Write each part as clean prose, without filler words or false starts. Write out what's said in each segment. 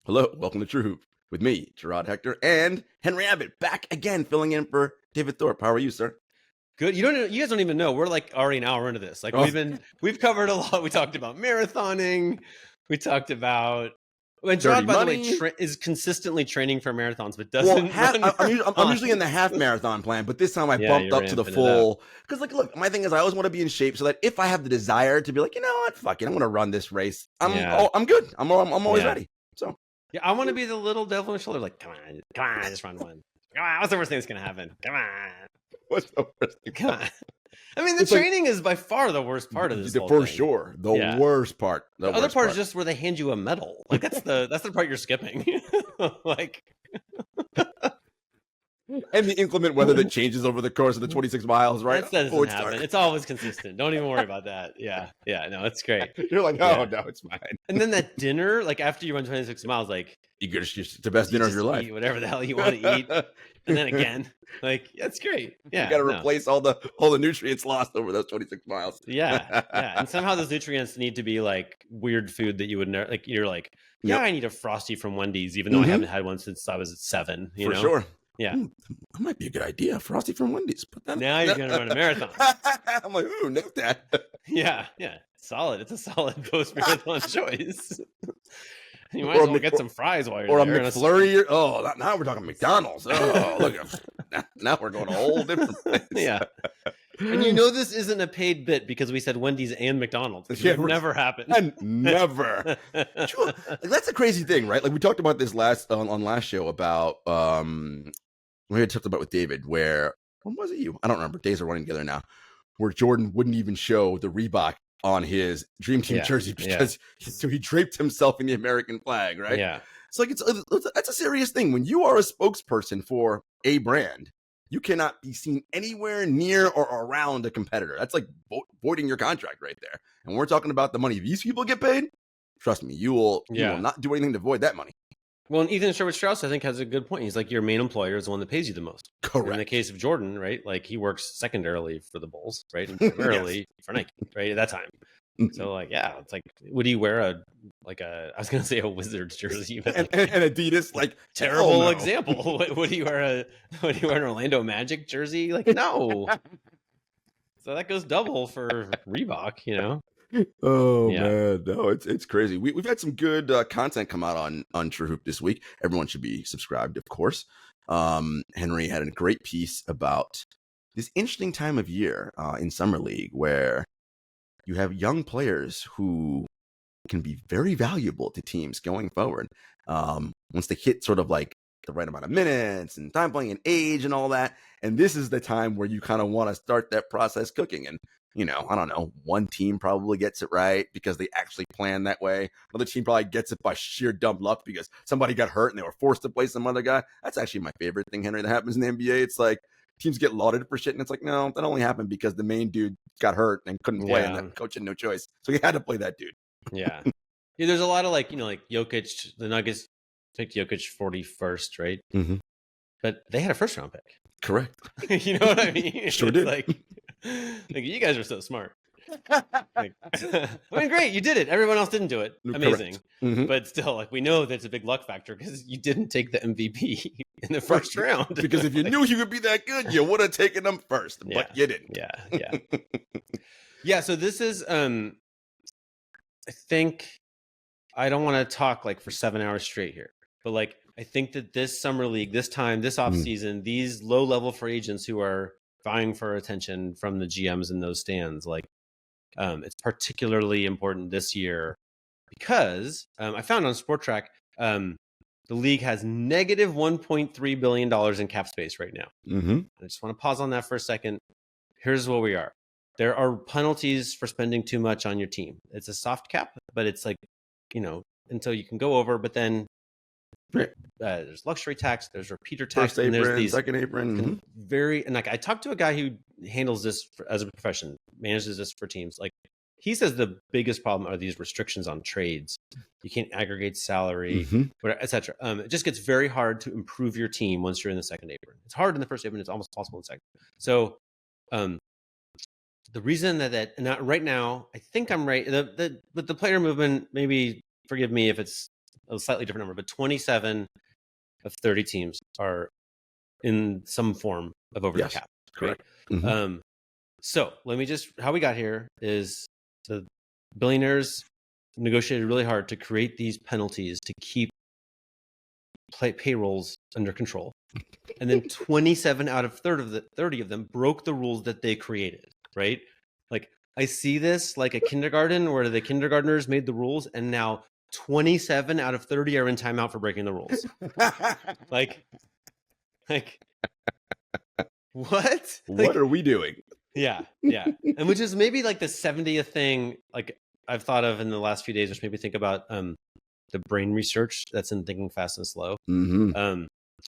Hello, welcome to True Hoop with me, Jarod, Hector, and Henry Abbott, back again, filling in for David Thorpe. How are you, sir? Good. You guys don't even know. We're like already an hour into this. Like we've covered a lot. We talked about marathoning. We talked about. And Jarod, by the way, is consistently training for marathons, but doesn't. Well, I'm usually in the half marathon plan, but this time I bumped up to the full. Because, look, my thing is, I always want to be in shape so that if I have the desire to be like, you know what, fuck it, I'm going to run this race. I'm good. I'm always ready. So yeah, I want to be the little devil on the shoulder, like, come on, just run one. Come on, what's the worst thing that's going to happen? Come on. What's the worst thing? Come on. I mean, the training is by far the worst part of this whole for thing. Sure. The worst part. The other part is just where they hand you a medal. Like that's the part you're skipping. Like and the inclement weather that changes over the course of the 26 miles, right? That doesn't happen. It's always consistent. Don't even worry about that. Yeah. No, it's great. You're like, no, it's fine. And then that dinner, like after you run 26 miles, like you get the best dinner of your life. Eat whatever the hell you want to eat. And then again, like that's great. Yeah. You got to replace all the nutrients lost over those 26 miles. Yeah. And somehow those nutrients need to be like weird food that you would never like. You're like, I need a Frosty from Wendy's, even though I haven't had one since I was 7. You know? Sure. Yeah. That might be a good idea. Frosty from Wendy's. Now you're going to run a marathon. I'm like, ooh, note that. Yeah. Solid. It's a solid post-marathon choice. You might as well get some fries while you're there. Or a McFlurry. Now we're talking McDonald's. Oh, look. Now we're going a whole different place. Yeah. And you know this isn't a paid bit because we said Wendy's and McDonald's. It never happened. And never. That's a crazy thing, right? Like we talked about this on last show about we had talked about with David where when was it you? I don't remember. Days are running together now. Where Jordan wouldn't even show the Reebok on his Dream Team jersey because so he draped himself in the American flag, right? Yeah. It's like that's a serious thing. When you are a spokesperson for a brand, you cannot be seen anywhere near or around a competitor. That's like voiding your contract right there. And we're talking about the money these people get paid. Trust me, you will not do anything to void that money. Well, and Ethan Sherwood-Strauss, I think, has a good point. He's like, your main employer is the one that pays you the most. Correct. In the case of Jordan, right? Like, he works secondarily for the Bulls, right? And primarily for Nike, right? At that time. So, like, it's like, would he wear I was going to say a Wizards jersey, but and Adidas, like, terrible example. Would he wear an Orlando Magic jersey? Like, no. So that goes double for Reebok, you know? Oh man, no, it's crazy. We've had some good content come out on True Hoop this week. Everyone should be subscribed, of course. Henry had a great piece about this interesting time of year in Summer League where you have young players who can be very valuable to teams going forward. Once they hit sort of like the right amount of minutes and time playing and age and all that. And this is the time where you kind of want to start that process cooking. And I don't know, one team probably gets it right because they actually plan that way. Another team probably gets it by sheer dumb luck because somebody got hurt and they were forced to play some other guy. That's actually my favorite thing, Henry, that happens in the NBA. It's like teams get lauded for shit, and it's like, no, that only happened because the main dude got hurt and couldn't play, and the coach had no choice. So he had to play that dude. Yeah. There's a lot of like Jokic, the Nuggets picked Jokic 41st, right? Mm-hmm. But they had a first round pick. Correct. You know what I mean? Sure did. Like you guys are so smart. I mean, great, you did it. Everyone else didn't do it. Amazing. Mm-hmm. But still, like, we know that's a big luck factor because you didn't take the MVP in the first round. Because if you knew he would be that good, you would have taken him first, but you didn't. Yeah. So this is, I think, I don't want to talk like for 7 hours straight here, but like, I think that this summer league, this off season, these low level free agents who are vying for attention from the GMs in those stands, like, it's particularly important this year because I found on Sport Track, the league has negative $1.3 billion in cap space right now. Mm-hmm. I just want to pause on that for a second. Here's where we are. There are penalties for spending too much on your team. It's a soft cap, but it's like, until you can go over, but then there's luxury tax, there's repeater tax, first apron, and there's these second apron. and like I talked to a guy who handles this as a profession, manages this for teams. Like he says the biggest problem are these restrictions on trades. You can't aggregate salary, etc. It just gets very hard to improve your team once you're in the second apron. It's hard in the first apron. It's almost possible in the second. So the reason that right now, I think I'm right. But the player movement, maybe forgive me if it's a slightly different number, but 27 of 30 teams are in some form of over the cap. Correct. Right? Mm-hmm. So let me how we got here is the billionaires negotiated really hard to create these penalties to keep payrolls under control. And then 27 out of 30 of them broke the rules that they created, right? Like I see this like a kindergarten where the kindergartners made the rules and now 27 out of 30 are in timeout for breaking the rules. like what? What are we doing? Yeah. And which is maybe like the 70th thing like I've thought of in the last few days, which made me think about the brain research that's in Thinking Fast and Slow. Mm-hmm.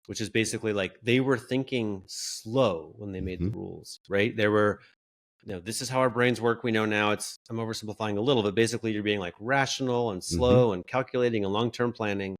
Which is basically like they were thinking slow when they made the rules, right? They were, this is how our brains work. We know now I'm oversimplifying a little, but basically you're being like rational and slow and calculating and long-term planning,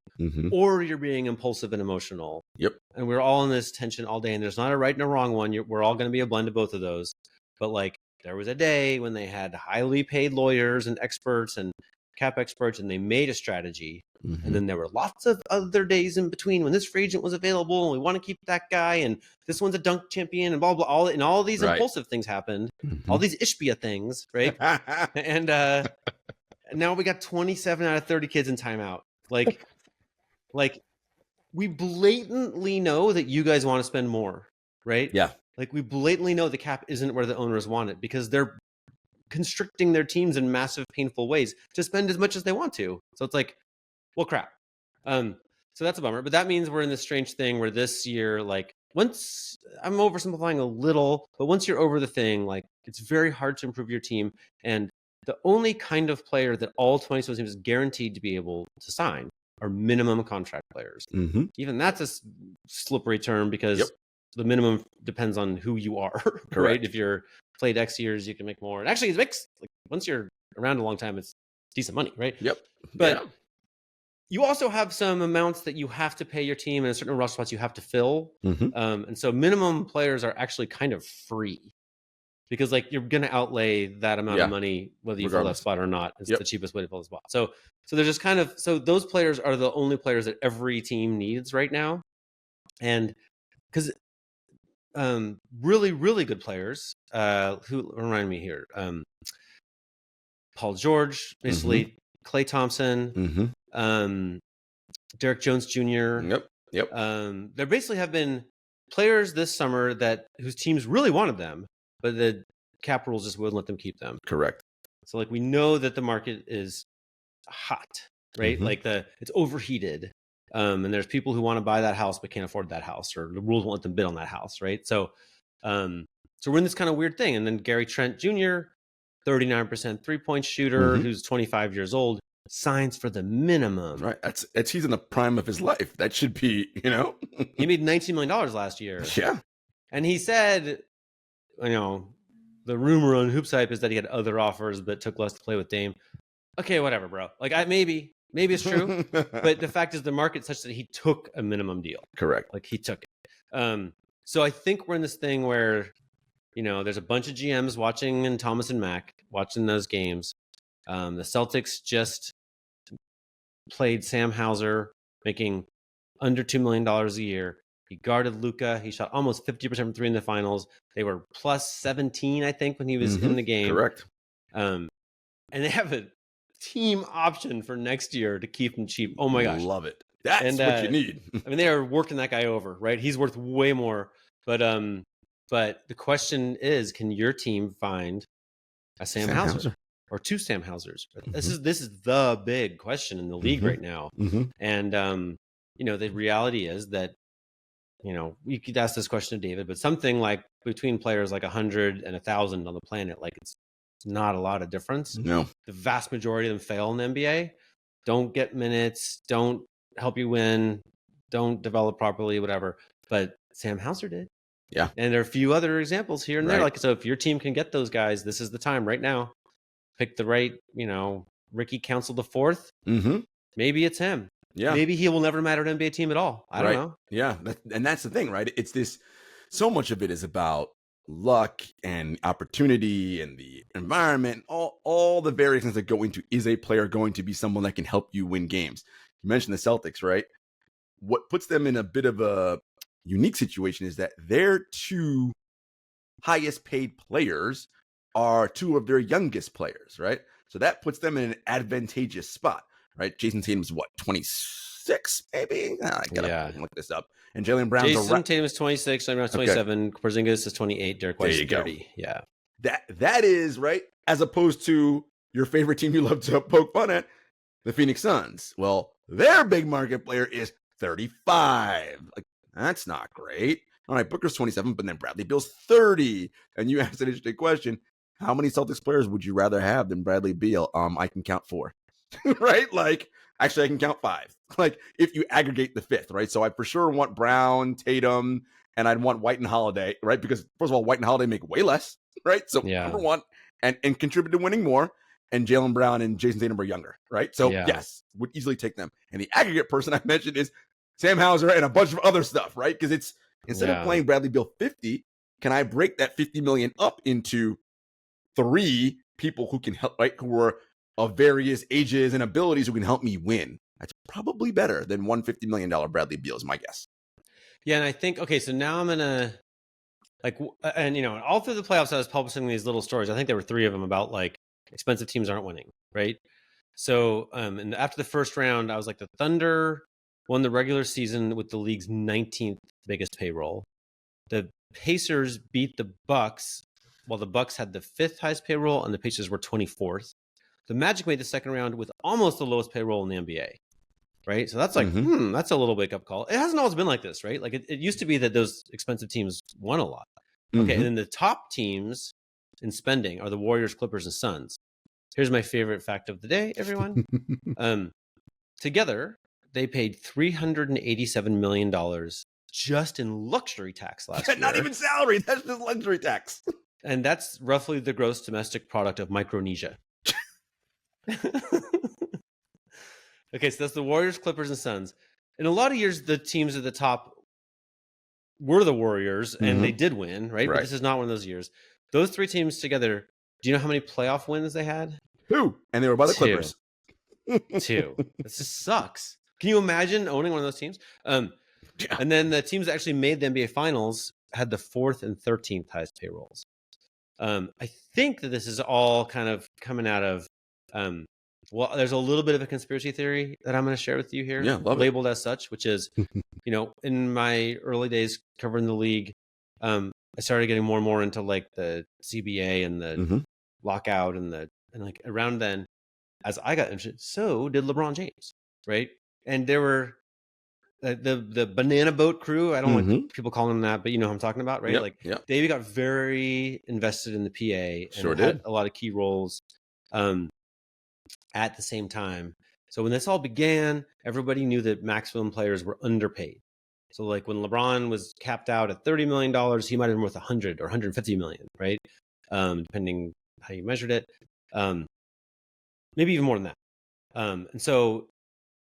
or you're being impulsive and emotional. Yep. And we're all in this tension all day and there's not a right and a wrong one. We're all going to be a blend of both of those. But like there was a day when they had highly paid lawyers and experts and cap experts and they made a strategy. And then there were lots of other days in between when this free agent was available and we want to keep that guy and this one's a dunk champion and blah, blah, all these impulsive things happened, all these Ishbia things, right? And now we got 27 out of 30 kids in timeout. Like we blatantly know that you guys want to spend more, right? Yeah. Like we blatantly know the cap isn't where the owners want it because they're constricting their teams in massive, painful ways to spend as much as they want to. So it's like, well, crap. So that's a bummer. But that means we're in this strange thing where this year, like once I'm oversimplifying a little, but once you're over the thing, like it's very hard to improve your team. And the only kind of player that all 27 teams is guaranteed to be able to sign are minimum contract players. Even that's a slippery term because the minimum depends on who you are, right? If you're played X years, you can make more. And actually, it makes like once you're around a long time, it's decent money, right? But you also have some amounts that you have to pay your team and certain roster spots you have to fill. And so minimum players are actually kind of free because like you're going to outlay that amount of money, whether you fill that spot or not. It's the cheapest way to fill the spot. So there's just kind of, so those players are the only players that every team needs right now. And because really, really good players who remind me here, Paul George, basically Klay Thompson, Derrick Jones Jr. There basically have been players this summer whose teams really wanted them, but the cap rules just wouldn't let them keep them. Correct. So like we know that the market is hot, right? Like it's overheated. And there's people who want to buy that house but can't afford that house, or the rules won't let them bid on that house, right? So we're in this kind of weird thing. And then Gary Trent Jr., 39% 3-point shooter, who's 25 years old, signs for the minimum. Right. He's in the prime of his life. That should be, He made $19 million last year. Yeah. And he said, the rumor on Hoops Hype is that he had other offers but took less to play with Dame. Okay, whatever, bro. Like maybe it's true. But the fact is the market's such that he took a minimum deal. Correct. Like he took it. So I think we're in this thing where, there's a bunch of GMs watching and Thomas and Mack watching those games. The Celtics just played Sam Hauser, making under $2 million a year. He guarded Luka. He shot almost 50% from three in the finals. They were plus 17, I think, when he was in the game. Correct. And they have a team option for next year to keep him cheap. Oh my gosh. Love it. That's what you need. I mean, they are working that guy over, right? He's worth way more. But the question is, can your team find a Sam Hauser or two Sam Hausers? This is the big question in the league right now. And the reality is that you could ask this question to David, but something like between players like 100 and 1,000 on the planet, like it's not a lot of difference. No, the vast majority of them fail in the NBA, don't get minutes, don't help you win, don't develop properly, whatever. But Sam Hauser did. Yeah. And there are a few other examples here and there. Like, so if your team can get those guys, this is the time right now. Pick the right, Ricky Council the fourth. Maybe it's him. Yeah. Maybe he will never matter to an NBA team at all. I don't know. Yeah. And that's the thing, right? It's this, so much of it is about luck and opportunity and the environment, all the various things that go into, is a player going to be someone that can help you win games? you mentioned the Celtics, right? What puts them in a bit of a unique situation is that their two highest paid players are two of their youngest players, right? So that puts them in an advantageous spot, right? Jason Tatum's what, 26, maybe? I gotta look this up. And Jaylen Brown's Jason Tatum's 26, Jaylen Brown's 27, okay. Porzingis is 28, Derrick White's 30. Go. Yeah. That is, right, as opposed to your favorite team you love to poke fun at, the Phoenix Suns. Well, their big market player is 35. Like, that's not great. All right, Booker's 27, but then Bradley Beal's 30. And you asked an interesting question. How many Celtics players would you rather have than Bradley Beal? I can count 4, right? Like, actually, I can count 5. Like, if you aggregate the 5th, right? So I for sure want Brown, Tatum, and I'd want White and Holiday, right? Because, first of all, White and Holiday make way less, right? So, number one, and contribute to winning more. And Jaylen Brown and Jason Tatum are younger, right? So, yes, would easily take them. And the aggregate person I mentioned is Sam Hauser and a bunch of other stuff, right? Because it's, instead of playing Bradley Beal 50, can I break that 50 million up into 3 people who can help, right? Who are of various ages and abilities who can help me win. That's probably better than $150 million Bradley Beal is my guess. Yeah, and I think, okay, so now I'm going to, like, and, you know, all through the playoffs, I was publishing these little stories. I think there were 3 of them about, like, expensive teams aren't winning, right? So, and after the first round, I was like, the Thunder won the regular season with the league's 19th biggest payroll. The Pacers beat the Bucks, while the Bucks had the 5th highest payroll and the Pacers were 24th. The Magic made the second round with almost the lowest payroll in the NBA, right? So that's like, that's a little wake-up call. It hasn't always been like this, right? Like, it used to be that those expensive teams won a lot. Okay, and then the top teams in spending are the Warriors, Clippers, and Suns. Here's my favorite fact of the day, everyone. Together, they paid $387 million just in luxury tax last year. Not even salary. That's just luxury tax. And that's roughly the gross domestic product of Micronesia. Okay, so that's the Warriors, Clippers, and Suns. In a lot of years, the teams at the top were the Warriors, and they did win, right? But this is not one of those years. Those 3 teams together, do you know how many playoff wins they had? 2. And they were by the Clippers. 2. This just sucks. Can you imagine owning one of those teams? And then the teams that actually made the NBA Finals had the 4th and 13th highest payrolls. I think that this is all kind of coming out of, well, there's a little bit of a conspiracy theory that I'm going to share with you here, labeled as such, which is, you know, in my early days covering the league, I started getting more and more into like the CBA and the lockout and like around then, as I got interested, so did LeBron James, right? And there were the banana boat crew. I don't like people calling them that, but you know what I'm talking about, right? They got very invested in the PA and had a lot of key roles at the same time. So when this all began, everybody knew that maximum players were underpaid. So like when LeBron was capped out at $30 million, he might have been worth 100 or 150 million, right? Depending how you measured it. Maybe even more than that. And so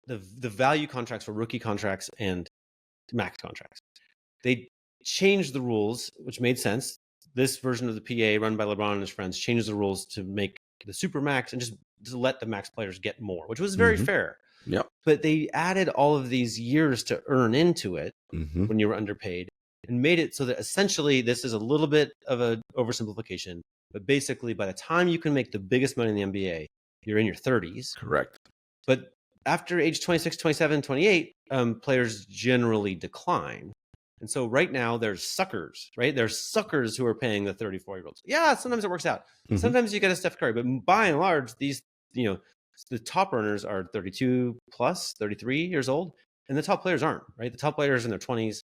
the value contracts were rookie contracts and max contracts. They changed the rules, which made sense. This version of the PA run by LeBron and his friends changed the rules to make the super max and just to let the max players get more, which was very fair. Yep. But they added all of these years to earn into it when you were underpaid and made it so that essentially this is a little bit of an oversimplification, but basically by the time you can make the biggest money in the NBA, you're in your 30s. Correct. But after age 26, 27, 28, players generally decline. And so right now there's suckers, right? There's suckers who are paying the 34-year-olds. Yeah, sometimes it works out. Sometimes you get a Steph Curry, but by and large, these, you know, the top earners are 32 plus, 33 years old, and the top players aren't, right? The top players in their 20s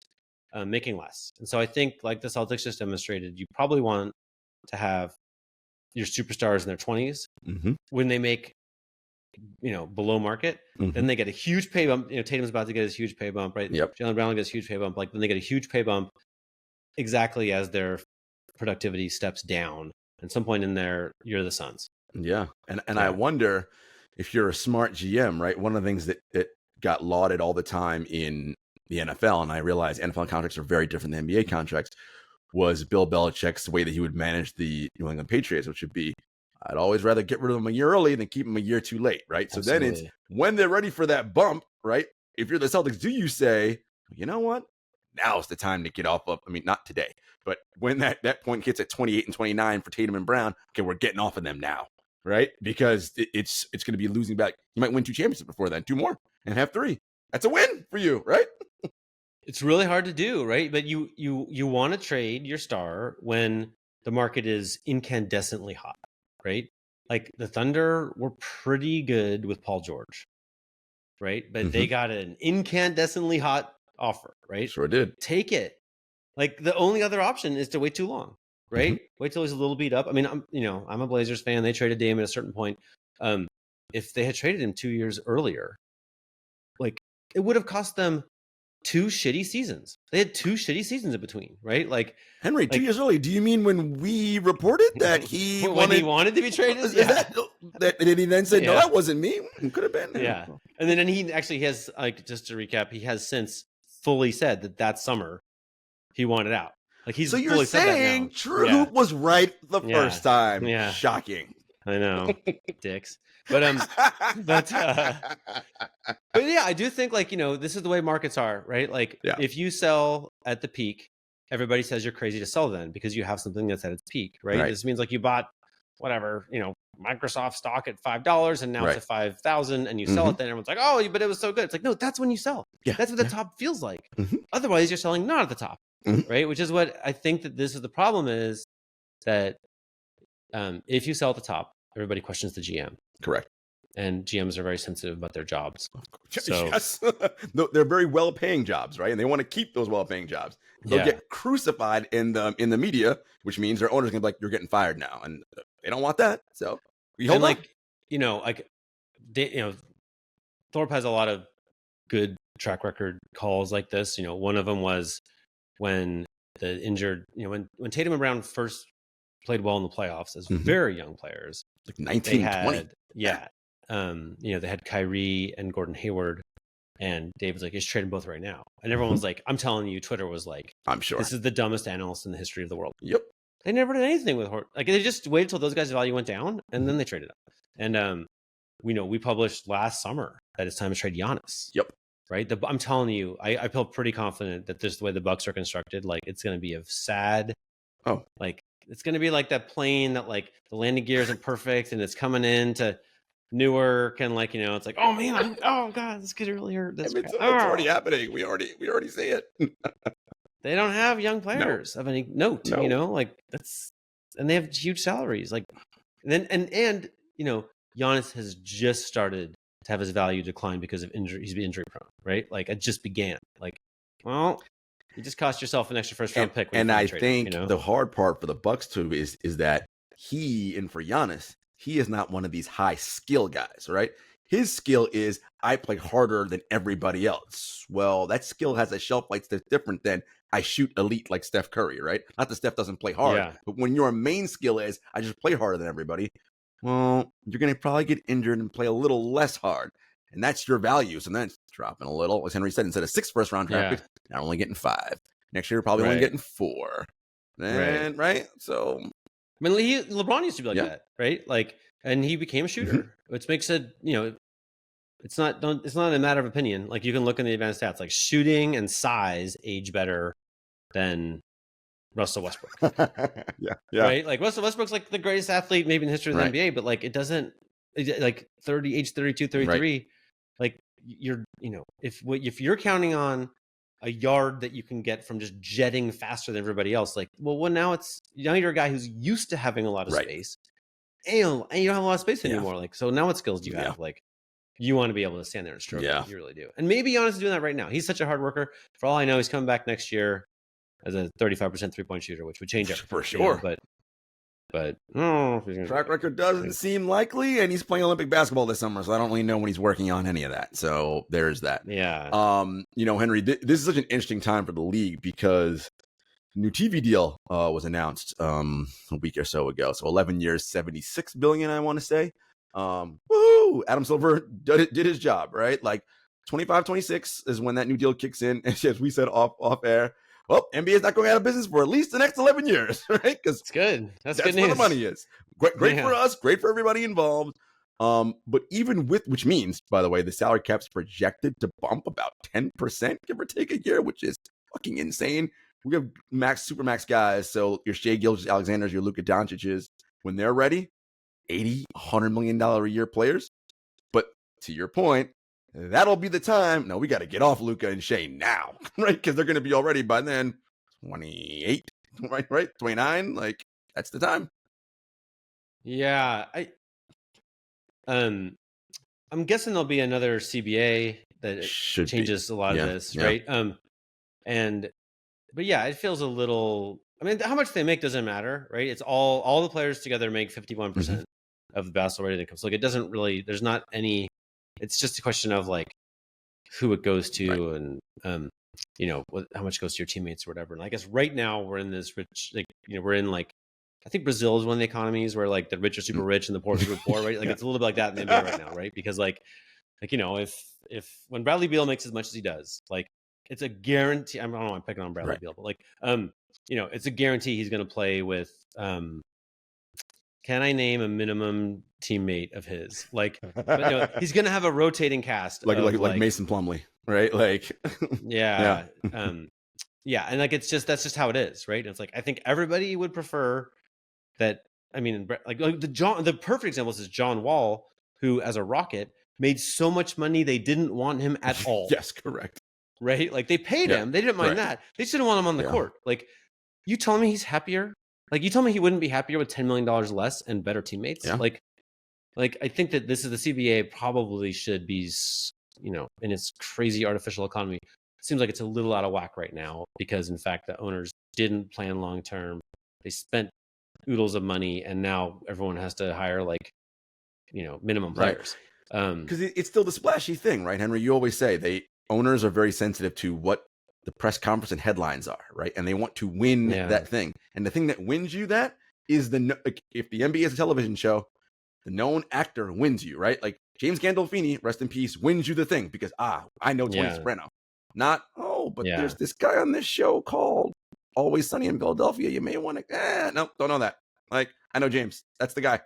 making less. And so I think like the Celtics just demonstrated, you probably want to have your superstars in their 20s when they make, you know, below market, then they get a huge pay bump. You know, Tatum's about to get his huge pay bump, right? Yep. Jaylen Brown gets a huge pay bump. Like then they get a huge pay bump exactly as their productivity steps down. At some point in there, you're the Suns. Yeah. And I wonder if you're a smart GM, right? One of the things that got lauded all the time in the NFL, and I realize NFL contracts are very different than NBA contracts, was Bill Belichick's way that he would manage the New England Patriots, which would be, I'd always rather get rid of them a year early than keep them a year too late, right? So Absolutely. then it's when they're ready for that bump, right? If you're the Celtics, do you say, you know what? Now's the time to get off of, I mean, not today, but when that point hits at 28 and 29 for Tatum and Brown, okay, we're getting off of them now, right? Because it's going to be losing back. You might win 2 championships before then, 2 more and have 3. That's a win for you, right? It's really hard to do, right? But you want to trade your star when the market is incandescently hot, right? Like the Thunder were pretty good with Paul George, right? But they got an incandescently hot offer, right? Sure did. Take it. Like the only other option is to wait too long, right? Wait till he's a little beat up. I mean, I'm a Blazers fan. They traded Dame at a certain point. If they had traded him 2 years earlier, like it would have cost them 2 shitty seasons. They had 2 shitty seasons in between, right? Like Henry, 2 years early. Do you mean when we reported that he wanted to be traded? That and he then said, no, that wasn't me. It could have been. Yeah. And then he actually has, like, just to recap, he has since fully said that summer he wanted out. Like he's so you're fully saying True Hoop was right the first time. Yeah. Shocking. I know. Dicks. But yeah, I do think, like, this is the way markets are, right? Like if you sell at the peak, everybody says you're crazy to sell then because you have something that's at its peak, right? This means like you bought whatever, Microsoft stock at $5 and now it's at 5,000 and you sell it, then everyone's like, oh, but it was so good. It's like, no, that's when you sell. That's what the top feels like. Otherwise you're selling not at the top, right? Which is what I think that this is the problem is that if you sell at the top, everybody questions the GM. Correct. And GMs are very sensitive about their jobs. So, yes. No, they're very well-paying jobs, right? And they want to keep those well-paying jobs. They'll get crucified in the media, which means their owners can be like, you're getting fired now. And they don't want that. So we hold on. Thorpe has a lot of good track record calls like this. One of them was when the injured, when Tatum and Brown first played well in the playoffs as very young players. Like 19, 20. They had Kyrie and Gordon Hayward, and Dave was like, "Just trade them both right now." And everyone was like, "I'm telling you," Twitter was like, "I'm sure this is the dumbest analyst in the history of the world." Yep. They never did anything with Hort. Like they just waited till those guys' value went down, and then they traded up. And we published last summer that it's time to trade Giannis. Yep. Right. I'm telling you, I feel pretty confident that this is the way the Bucks are constructed. Like it's going to be a sad. It's going to be like that plane that like the landing gear isn't perfect and it's coming into Newark and it's like, oh man, oh god, this could really hurt. It's already happening. We already see it. They don't have young players of any note, and they have huge salaries. Like, and Giannis has just started to have his value decline because of injury. He's been injury prone, right? Like it just began. Like, well, you just cost yourself an extra first round pick. And I think the hard part for the Bucks too is that for Giannis, he is not one of these high skill guys, right? His skill is I play harder than everybody else. Well, that skill has a shelf life that's different than I shoot elite like Steph Curry, right? Not that Steph doesn't play hard, but when your main skill is I just play harder than everybody, well, you're going to probably get injured and play a little less hard. And that's your value. So then it's dropping a little. As Henry said, instead of 6 first round draft picks, now only getting 5. Next year, probably only getting 4. And, right? So, I mean, LeBron used to be like that, right? Like, and he became a shooter, which makes it, it's not a matter of opinion. Like, you can look in the advanced stats, like shooting and size age better than Russell Westbrook. Right? Like, Russell Westbrook's like the greatest athlete maybe in the history of the NBA, but like, it doesn't, like, age 32, 33, like, if you're counting on a yard that you can get from just jetting faster than everybody else, like, well, now you're a guy who's used to having a lot of space, and you don't have a lot of space anymore. Like, so now what skills do you have? Like, you want to be able to stand there and stroke. You really do. And maybe Giannis is doing that right now. He's such a hard worker. For all I know, he's coming back next year as a 35% 3-point shooter, which would change it for sure. But track record doesn't seem likely, and he's playing Olympic basketball this summer, so I don't really know when he's working on any of that. So there's that. Yeah. Henry, this is such an interesting time for the league because the new TV deal was announced a week or so ago. So 11 years, $76 billion, I want to say. Woohoo! Adam Silver did his job, right? Like 25-26 is when that new deal kicks in, and as we said off air. Well, NBA is not going out of business for at least the next 11 years, right? Because it's good. That's good news. Where the money is. Great for us, great for everybody involved. But even with, which means, by the way, the salary cap's projected to bump about 10%, give or take a year, which is fucking insane. We have super max guys. So your Shai Gilgeous-Alexanders, your Luka Doncic's, when they're ready, $80-100 million a year players. But to your point, that'll be the time. No, we got to get off Luka and Shai now, right? Because they're going to be already by then 28, right? 29. Like, that's the time. Yeah, I'm guessing there'll be another CBA that changes a lot of this, right? But yeah, it feels a little. I mean, how much they make doesn't matter, right? It's all the players together make 51% of the basketball rated income. So like, it doesn't really. There's not any. It's just a question of like who it goes to, and how much goes to your teammates or whatever. And I guess right now we're in this rich, like we're in like. I think Brazil is one of the economies where like the rich are super rich and the poor are super poor, right? Like it's a little bit like that in the NBA right now, right? Because like if when Bradley Beal makes as much as he does, like it's a guarantee. I don't know, I'm picking on Bradley Beal, but like it's a guarantee he's going to play with. Can I name a minimum teammate of his? Like, but, he's going to have a rotating cast, like Mason Plumlee, right? Like, yeah. And like that's just how it is, right? And it's like I think everybody would prefer. That I mean, like the perfect example is John Wall, who as a Rocket made so much money they didn't want him at all. Yes, correct. Right? Like they paid him, they didn't mind that. They just didn't want him on the court. Like you telling me he's happier? Like you told me he wouldn't be happier with $10 million less and better teammates? Yeah. Like I think that this is the CBA probably should be, in its crazy artificial economy. It seems like it's a little out of whack right now because in fact the owners didn't plan long term. They spent oodles of money and now everyone has to hire like minimum players because it's still the splashy thing, right, Henry? You always say owners are very sensitive to what the press conference and headlines are, right? And they want to win that thing, and the thing that wins you that is if the NBA is a television show, the known actor wins you, right? Like James Gandolfini, rest in peace, wins you the thing because I know Tony Soprano, not there's this guy on this show called Always Sunny in Philadelphia. You may want to. No, don't know that. Like I know James. That's the guy.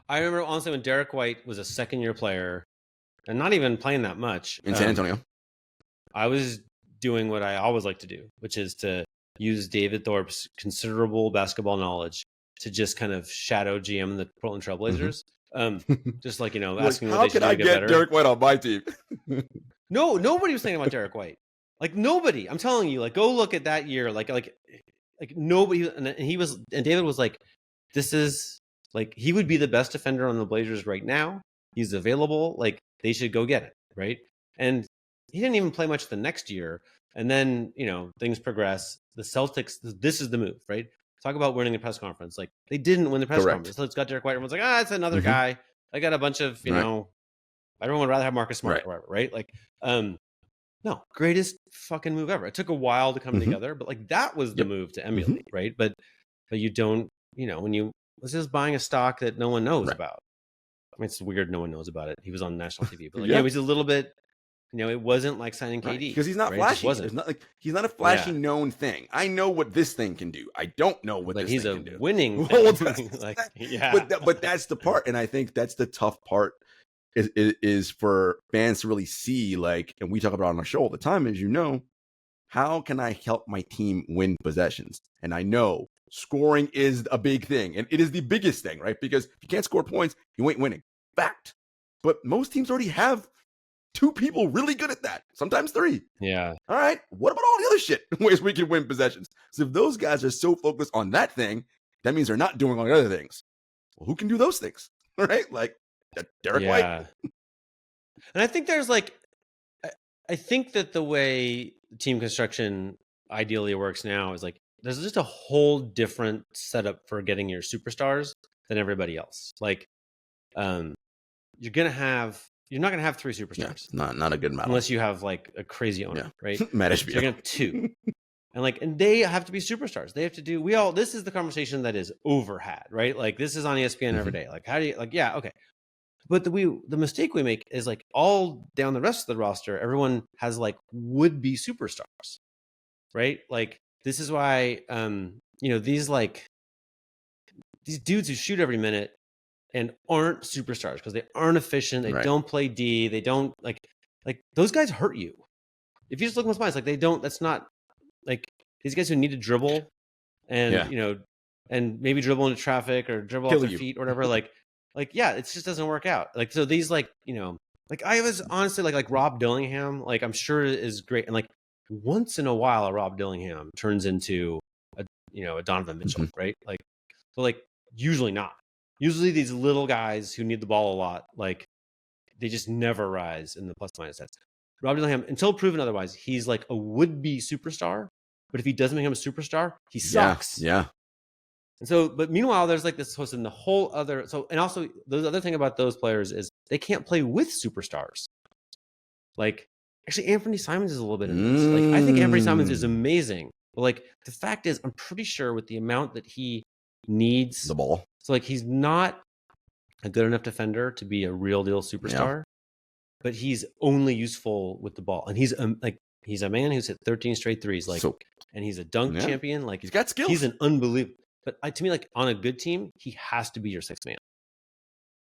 I remember honestly when Derrick White was a second-year player and not even playing that much in San Antonio. I was doing what I always like to do, which is to use David Thorpe's considerable basketball knowledge to just kind of shadow GM the Portland Trailblazers. Just like asking what they should do to get better. How can I get Derrick White on my team? No, nobody was thinking about Derrick White. Like nobody, I'm telling you, like go look at that year. Like nobody, and David was like, this is like, he would be the best defender on the Blazers right now. He's available. Like they should go get it. Right. And he didn't even play much the next year. And then, things progress. The Celtics, this is the move, right? Talk about winning a press conference. Like they didn't win the press conference. So it's got Derrick White. Everyone's like, it's another guy. I got a bunch of, everyone would rather have Marcus Smart or whatever. Right. Like, no, greatest fucking move ever. It took a while to come together, but like that was the move to emulate, right? But you don't, when was just buying a stock that no one knows about. I mean, it's weird no one knows about it. He was on national TV, but like it was a little bit, it wasn't like signing KD because he's not flashy. It's not like he's not a flashy known thing. I know what this thing can do. I don't know what this thing can do. He's a winning thing. But that's the part, and I think that's the tough part. Is for fans to really see, like, and we talk about it on our show all the time, as how can I help my team win possessions? And I know scoring is a big thing, and it is the biggest thing, right? Because if you can't score points, you ain't winning. Fact. But most teams already have two people really good at that, sometimes three. Yeah. All right. What about all the other shit ways we can win possessions? So if those guys are so focused on that thing, that means they're not doing all the other things. Well, who can do those things? All right. Like, Derrick White. And I think there's like, I think that the way team construction ideally works now is like, there's just a whole different setup for getting your superstars than everybody else. Like, you're not going to have three superstars. Yeah, not a good model. Unless you have like a crazy owner, right? So you're going to have two. And they have to be superstars. They have to do, this is the conversation that is overhad, right? Like this is on ESPN every day. Like, how do you, like, yeah, okay. But the mistake we make is like all down the rest of the roster, everyone has like would-be superstars, right? Like this is why, these like these dudes who shoot every minute and aren't superstars because they aren't efficient. They don't play D. They don't like those guys hurt you. If you just look at my like they don't. That's not like these guys who need to dribble and and maybe dribble into traffic or dribble off their feet or whatever. Like yeah, it just doesn't work out. Like so these like I was honestly like Rob Dillingham. Like I'm sure is great and like once in a while a Rob Dillingham turns into a Donovan Mitchell, right? Like so like usually not. Usually these little guys who need the ball a lot, like they just never rise in the plus minus sets. Rob Dillingham, until proven otherwise, he's like a would-be superstar. But if he doesn't become a superstar, he sucks. Yeah. And so, but meanwhile, there's like this host and the whole other. So, and also the other thing about those players is they can't play with superstars. Like, actually, Anthony Simons is a little bit in this. Like, I think Anthony Simons is amazing. But like, the fact is, I'm pretty sure with the amount that he needs the ball. So like, he's not a good enough defender to be a real deal superstar, but he's only useful with the ball. And he's he's a man who's hit 13 straight threes. Like, and he's a dunk champion. Like, he's got skills. He's an unbelievable. But to me, like on a good team, he has to be your sixth man,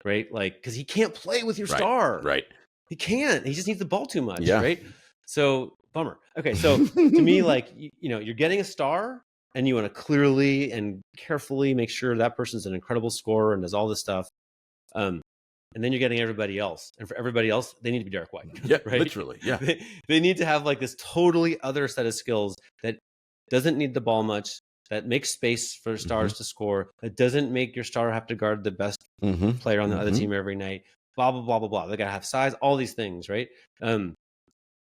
right? Like, because he can't play with your star, right? He can't. He just needs the ball too much, right? So bummer. Okay, so to me, like you're getting a star, and you want to clearly and carefully make sure that person's an incredible scorer and does all this stuff. And then you're getting everybody else, and for everybody else, they need to be Derrick White. Yeah, right? Literally. Yeah, they need to have like this totally other set of skills that doesn't need the ball much. That makes space for stars to score. That doesn't make your star have to guard the best player on the other team every night. Blah, blah, blah, blah, blah. They got to have size, all these things, right?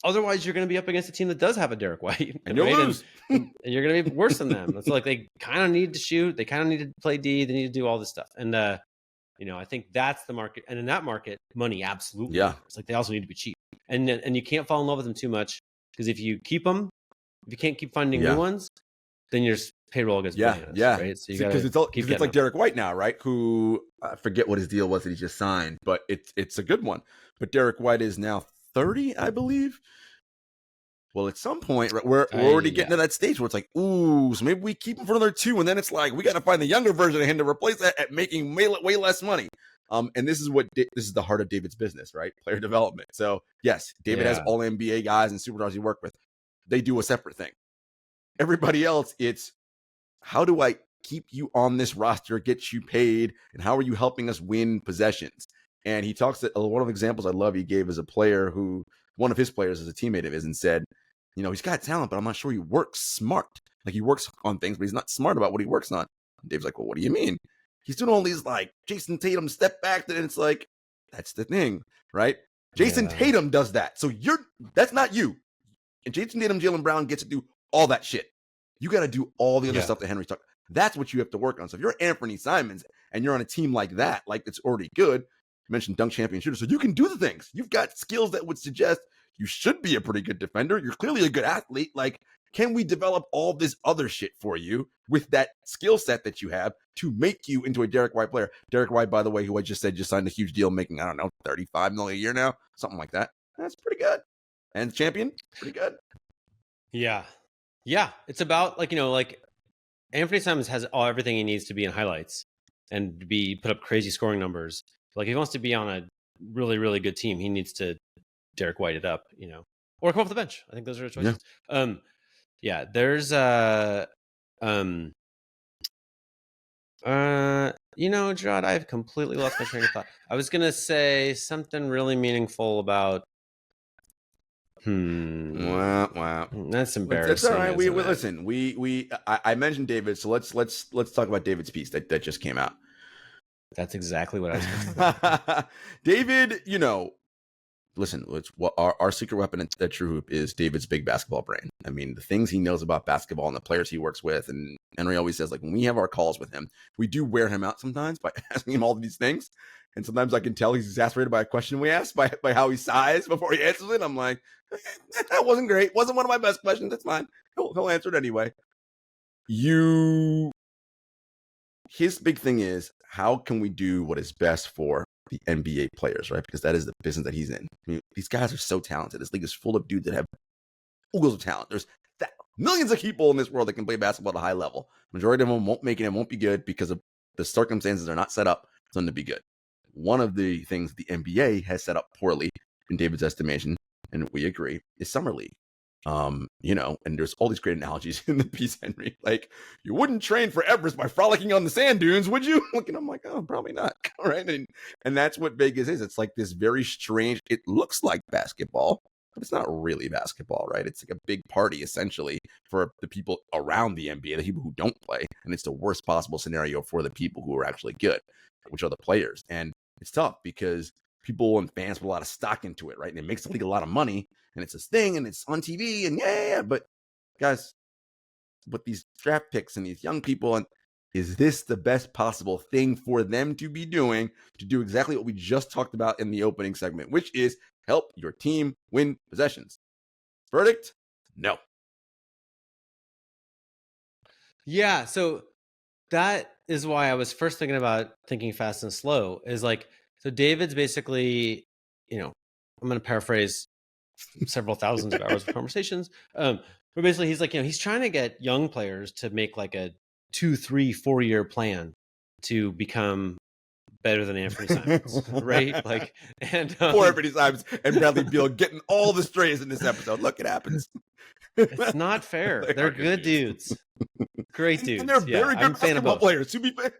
Otherwise, you're going to be up against a team that does have a Derrick White. And you'll lose. And you're going to be worse than them. It's like they kind of need to shoot. They kind of need to play D. They need to do all this stuff. And, I think that's the market. And in that market, money absolutely matters. Like they also need to be cheap. And you can't fall in love with them too much because if you keep them, if you can't keep finding new ones, then your payroll gets bananas, right? So because it's like Derrick White now, right? Who I forget what his deal was that he just signed, but it's a good one. But Derrick White is now 30, I believe. Well, at some point, right, we're already getting to that stage where it's like, ooh, so maybe we keep him for another 2, and then it's like we got to find the younger version of him to replace that at making way less money. And this is the heart of David's business, right? Player development. So yes, David has all NBA guys and superstars he work with. They do a separate thing. Everybody else, it's how do I keep you on this roster, get you paid, and how are you helping us win possessions? And he talks that one of the examples I love he gave is a player who, one of his players is a teammate of his, and said, he's got talent, but I'm not sure he works smart. Like he works on things, but he's not smart about what he works on. And Dave's like, well, what do you mean? He's doing all these like Jason Tatum step back, and it's like, that's the thing, right? Jason Tatum does that. So that's not you. And Jason Tatum, Jaylen Brown gets to do all that shit. You got to do all the other stuff that Henry's talking. That's what you have to work on. So if you're Anthony Simons and you're on a team like that, like it's already good, you mentioned dunk champion shooter, so you can do the things. You've got skills that would suggest you should be a pretty good defender. You're clearly a good athlete. Like, can we develop all this other shit for you with that skill set that you have to make you into a Derrick White player? Derrick White, by the way, who I just said just signed a huge deal, making, I don't know, $35 million a year now, something like that. That's pretty good. And champion, pretty good. Yeah. Yeah. It's about like Anthony Simons has everything he needs to be in highlights and put up crazy scoring numbers. Like if he wants to be on a really, really good team, he needs to Derrick White it up, or come off the bench. I think those are the choices. There's Jarod, I've completely lost my train of thought. I was going to say something really meaningful about Wow. That's embarrassing. That's all right. Listen. I mentioned David, so let's talk about David's piece that just came out. That's exactly what I was thinking. David, listen, what our secret weapon at True Hoop is David's big basketball brain. I mean, the things he knows about basketball and the players he works with, and Henry always says, like, when we have our calls with him, we do wear him out sometimes by asking him all these things. And sometimes I can tell he's exasperated by a question we ask, by how he sighs before he answers it. I'm like, that wasn't great. Wasn't one of my best questions. That's fine. He'll answer it anyway. His big thing is, how can we do what is best for the NBA players, right? Because that is the business that he's in. I mean, these guys are so talented. This league is full of dudes that have oodles of talent. There's millions of people in this world that can play basketball at a high level. Majority of them won't make it and won't be good because of the circumstances are not set up for them to be good. One of the things the NBA has set up poorly, in David's estimation, and we agree, is Summer League. And there's all these great analogies in the piece, Henry. Like, you wouldn't train for Everest by frolicking on the sand dunes, would you? And I'm like, oh, probably not. All right. And that's what Vegas is. It's like this very strange, it looks like basketball, but it's not really basketball, right? It's like a big party, essentially, for the people around the NBA, the people who don't play. And it's the worst possible scenario for the people who are actually good, which are the players. And it's tough because people and fans put a lot of stock into it, right? And it makes the league a lot of money. And it's this thing, and it's on TV, and yeah. But guys, with these draft picks and these young people, and is this the best possible thing for them to be doing to do exactly what we just talked about in the opening segment, which is help your team win possessions? Verdict: no. Yeah, so that is why I was first thinking about thinking fast and slow. Is like, so David's basically, I'm going to paraphrase several thousands of hours of conversations. But basically he's like, he's trying to get young players to make like a 2, 3, 4 year plan to become better than Anthony Simons, right? Like, and poor Anthony Simons and Bradley Beal getting all the strays in this episode. Look, it happens. It's not fair. They're good dudes. Great dudes. And they're very good basketball players, to be fair.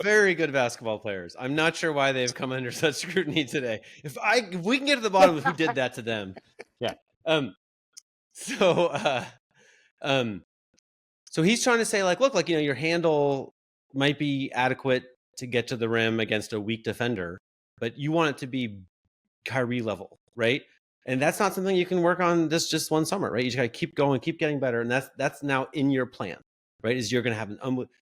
Very good basketball players. I'm not sure why they've come under such scrutiny today. If we can get to the bottom of who did that to them. Yeah. So he's trying to say, like, look, like, your handle might be adequate to get to the rim against a weak defender, but you want it to be Kyrie level, right? And that's not something you can work on just one summer, right? You just got to keep going, keep getting better. And that's now in your plan, right? Is you're going to have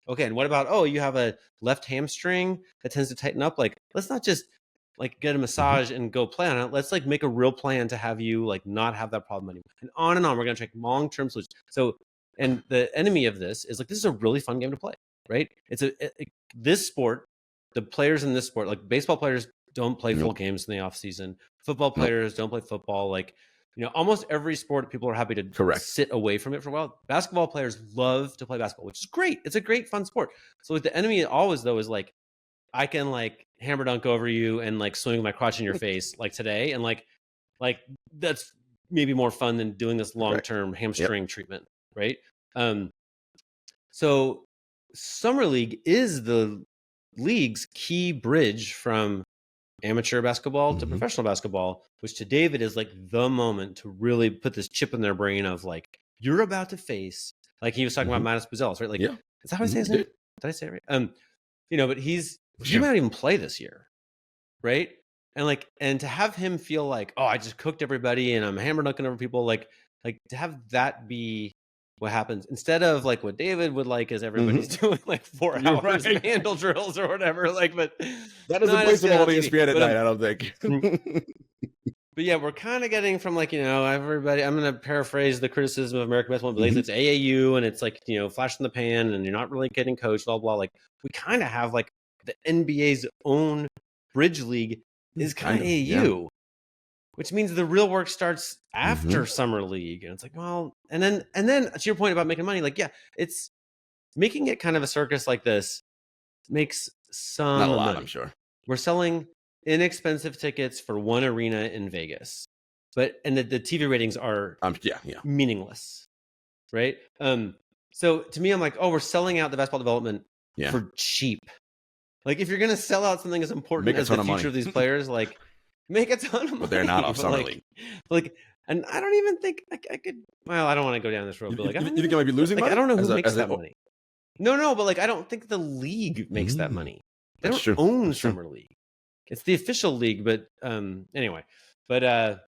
okay. And what about, you have a left hamstring that tends to tighten up. Like, let's not just like get a massage and go play on it. Let's like make a real plan to have you like not have that problem anymore. And on. We're going to take long-term solutions. So, and the enemy of this is like, this is a really fun game to play, right? It's this sport, the players in this sport, like baseball players don't play full games in the off season. Football players don't play football. Like, almost every sport, people are happy to sit away from it for a while. Basketball players love to play basketball, which is great. It's a great, fun sport. So like the enemy always, though, is like, I can like hammer dunk over you and like swing my crotch in your face like today. And like that's maybe more fun than doing this long-term hamstring treatment. Right. So Summer League is the league's key bridge from amateur basketball to professional basketball, which to David is like the moment to really put this chip in their brain of like, you're about to face, like he was talking about Matas Buzelis, right? Like, is that how I say his name? Did I say it right? But he might not even play this year, right? And like, and to have him feel like, oh, I just cooked everybody and I'm hammer dunking over people, like to have that be what happens instead of like what David would like is everybody's doing like 4 hours of handle drills or whatever. Like, but that doesn't play some on ESPN at night, I don't think. But yeah, we're kind of getting from like, everybody, I'm going to paraphrase the criticism of American basketball, but it's AAU and it's like, flash in the pan and you're not really getting coached, blah, blah. Like we kind of have like the NBA's own bridge league is kind of AAU. Which means the real work starts after Summer League. And it's like, well, and then to your point about making money, like, it's making it kind of a circus like this makes some not a lot, money. I'm sure. We're selling inexpensive tickets for one arena in Vegas, and the TV ratings are meaningless, right? So to me, I'm like, we're selling out the basketball development for cheap. Like if you're going to sell out something as important as the future of these players, like make a ton of money. But they're not off Summer League. Like, and I don't even think I could. Well, I don't want to go down this road. But like, you think I might be losing money? I don't know who makes that money. No, but like, I don't think the league makes that money. They don't own Summer League. It's the official league, but anyway. But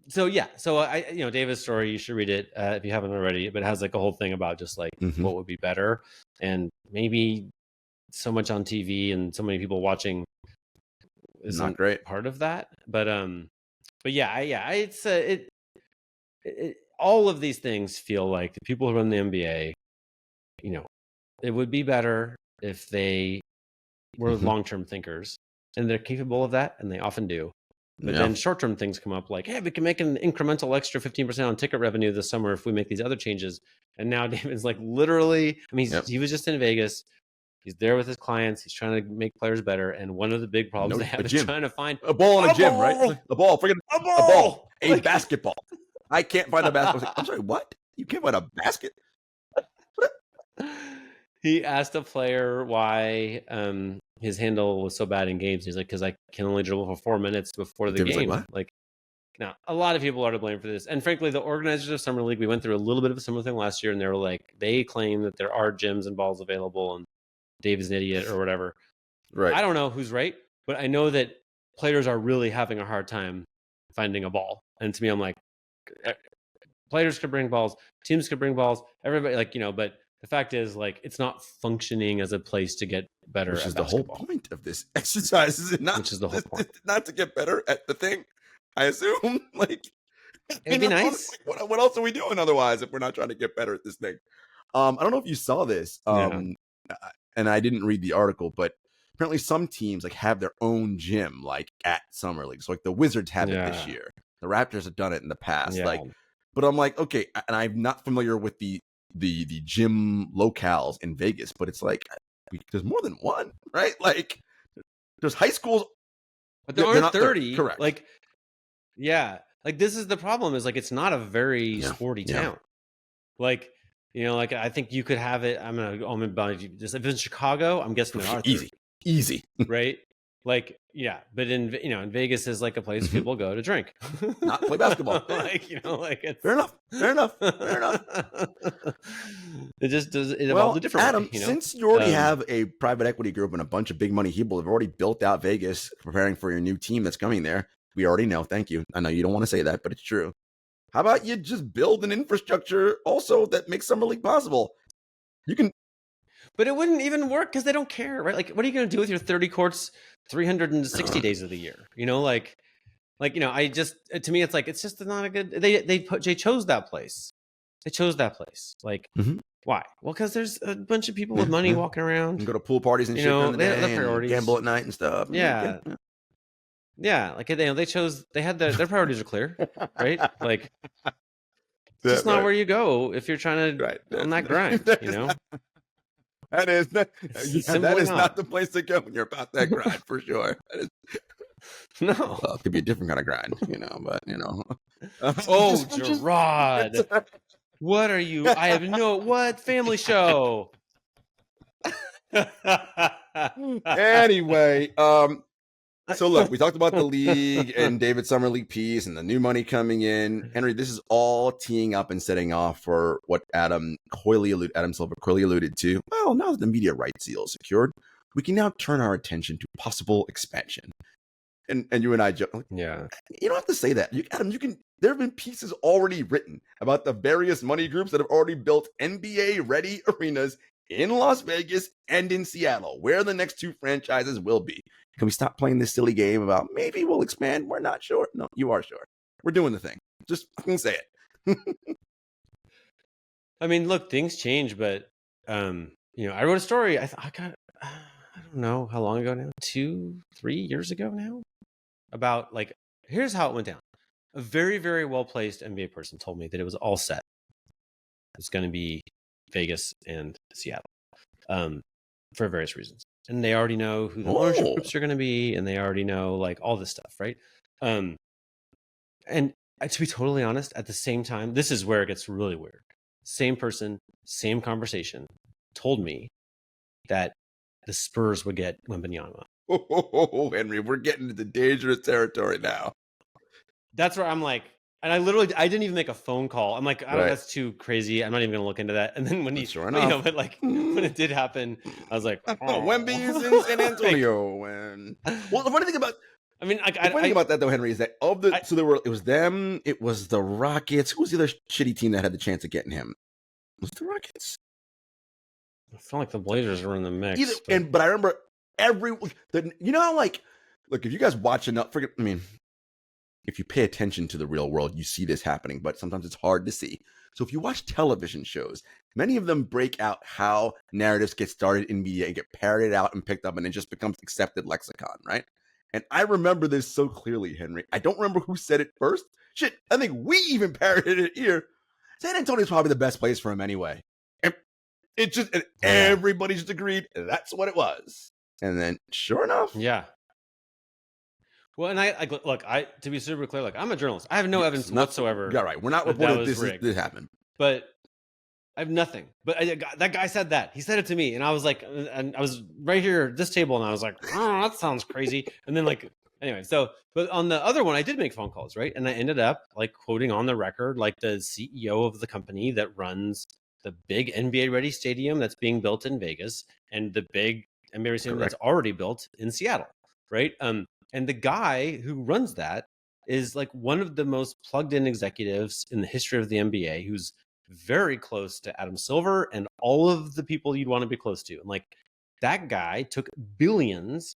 so David's story, you should read it if you haven't already. But it has like a whole thing about just like what would be better, and maybe so much on TV and so many people watching is not great part of that. But it's all of these things feel like the people who run the NBA, it would be better if they were long-term thinkers, and they're capable of that, and they often do. But then short-term things come up like, hey, we can make an incremental extra 15% on ticket revenue this summer if we make these other changes. And now David's like, literally, I mean, he was just in Vegas. He's there with his clients. He's trying to make players better. And one of the big problems they have is trying to find a ball in a gym, right? A ball, freaking a a ball, a like, basketball. I can't find a basketball. I'm sorry, what? You can't find a basket? He asked a player why his handle was so bad in games. He's like, because I can only dribble for 4 minutes before the game. Like, now, a lot of people are to blame for this. And frankly, the organizers of Summer League, we went through a little bit of a similar thing last year, and they were like, they claim that there are gyms and balls available, and Dave is an idiot or whatever. Right. I don't know who's right, but I know that players are really having a hard time finding a ball. And to me, I'm like, players could bring balls, teams could bring balls, everybody, like, but the fact is, like, it's not functioning as a place to get better Which at is basketball. The whole point of this exercise, is it not? Which is the whole point. Not to get better at the thing, I assume. Like, it'd be nice. Like, what else are we doing otherwise if we're not trying to get better at this thing? I don't know if you saw this, and I didn't read the article, but apparently some teams like have their own gym, like at Summer League. So like the Wizards have it this year. The Raptors have done it in the past. Like, but I'm like, okay, and I'm not familiar with the gym locales in Vegas, but it's like there's more than one, right? Like there's high schools, but there aren't 30. Correct. Like, like this is the problem, is like it's not a very sporty town. Like, like I think you could have it. I'm gonna if it's in Chicago, I'm guessing there are 30. Easy, right? Like, but in Vegas is like a place people go to drink, not play basketball. Like, like it's fair enough. It just does. It evolved a different Adam, way, since you already have a private equity group and a bunch of big money people have already built out Vegas, preparing for your new team that's coming there. We already know. Thank you. I know you don't want to say that, but it's true. How about you just build an infrastructure also that makes Summer League possible? You can. But it wouldn't even work because they don't care, right? Like, what are you going to do with your 30 courts 360 days of the year? I just, to me, it's like, it's just not a good, they chose that place. They chose that place. Like, why? Well, because there's a bunch of people with money walking around. And go to pool parties and shit during the day and gamble at night and stuff. Yeah. Like, they chose, they had their priorities are clear, right? Like, it's just not where you go if you're trying to, on that grind, That is not the place to go when you're about that grind, for sure. No. Well, it could be a different kind of grind, but Jarod. What are you? I have what family show? Anyway, so look, we talked about the league and David Summer League piece and the new money coming in. Henry, this is all teeing up and setting off for what Adam Silver coyly alluded to. Well, now that the media rights deal is secured, we can now turn our attention to possible expansion. And you and I joke, you don't have to say that. Adam, there have been pieces already written about the various money groups that have already built NBA-ready arenas in Las Vegas and in Seattle, where the next two franchises will be. Can we stop playing this silly game about maybe we'll expand? We're not sure. No, you are sure. We're doing the thing. Just fucking say it. I mean, look, things change, but I wrote a story. I don't know how long ago now, 2-3 years ago now, about like, here's how it went down. A very, very well-placed NBA person told me that it was all set. It's going to be Vegas and Seattle, for various reasons. And they already know who the ownership groups are going to be, and they already know like all this stuff, right? And to be totally honest, at the same time, this is where it gets really weird. Same person, same conversation, told me that the Spurs would get Wembanyama. Oh, Henry, we're getting into dangerous territory now. That's where I'm like, and I didn't even make a phone call. I'm like, that's too crazy. I'm not even going to look into that. And then when but like when it did happen, I was like, Wemby is in San Antonio. Well, the funny thing about, the funny thing about that though, Henry, is that it was them, it was the Rockets. Who was the other shitty team that had the chance of getting him? Was it the Rockets? I feel like the Blazers were in the mix. But I remember how like, look, if you guys watch enough, if you pay attention to the real world, you see this happening, but sometimes it's hard to see. So if you watch television shows, many of them break out how narratives get started in media and get parroted out and picked up, and it just becomes accepted lexicon, right? And I remember this so clearly, Henry. I don't remember who said it first. Shit, I think we even parroted it here. San Antonio is probably the best place for him anyway. It just everybody just agreed that's what it was. And then, sure enough, yeah. Well, and I look, to be super clear, like, I'm a journalist. I have no evidence whatsoever. Yeah, right. We're not that reporting was this happened. But I have nothing. But that guy said that. He said it to me, and I was like, and I was right here at this table, and I was like, oh, that sounds crazy. And then like, anyway, so but on the other one, I did make phone calls, right? And I ended up like quoting on the record, like the CEO of the company that runs the big NBA ready stadium that's being built in Vegas and the big NBA ready stadium that's already built in Seattle, right? And the guy who runs that is like one of the most plugged in executives in the history of the NBA, who's very close to Adam Silver and all of the people you'd want to be close to. And like that guy took billions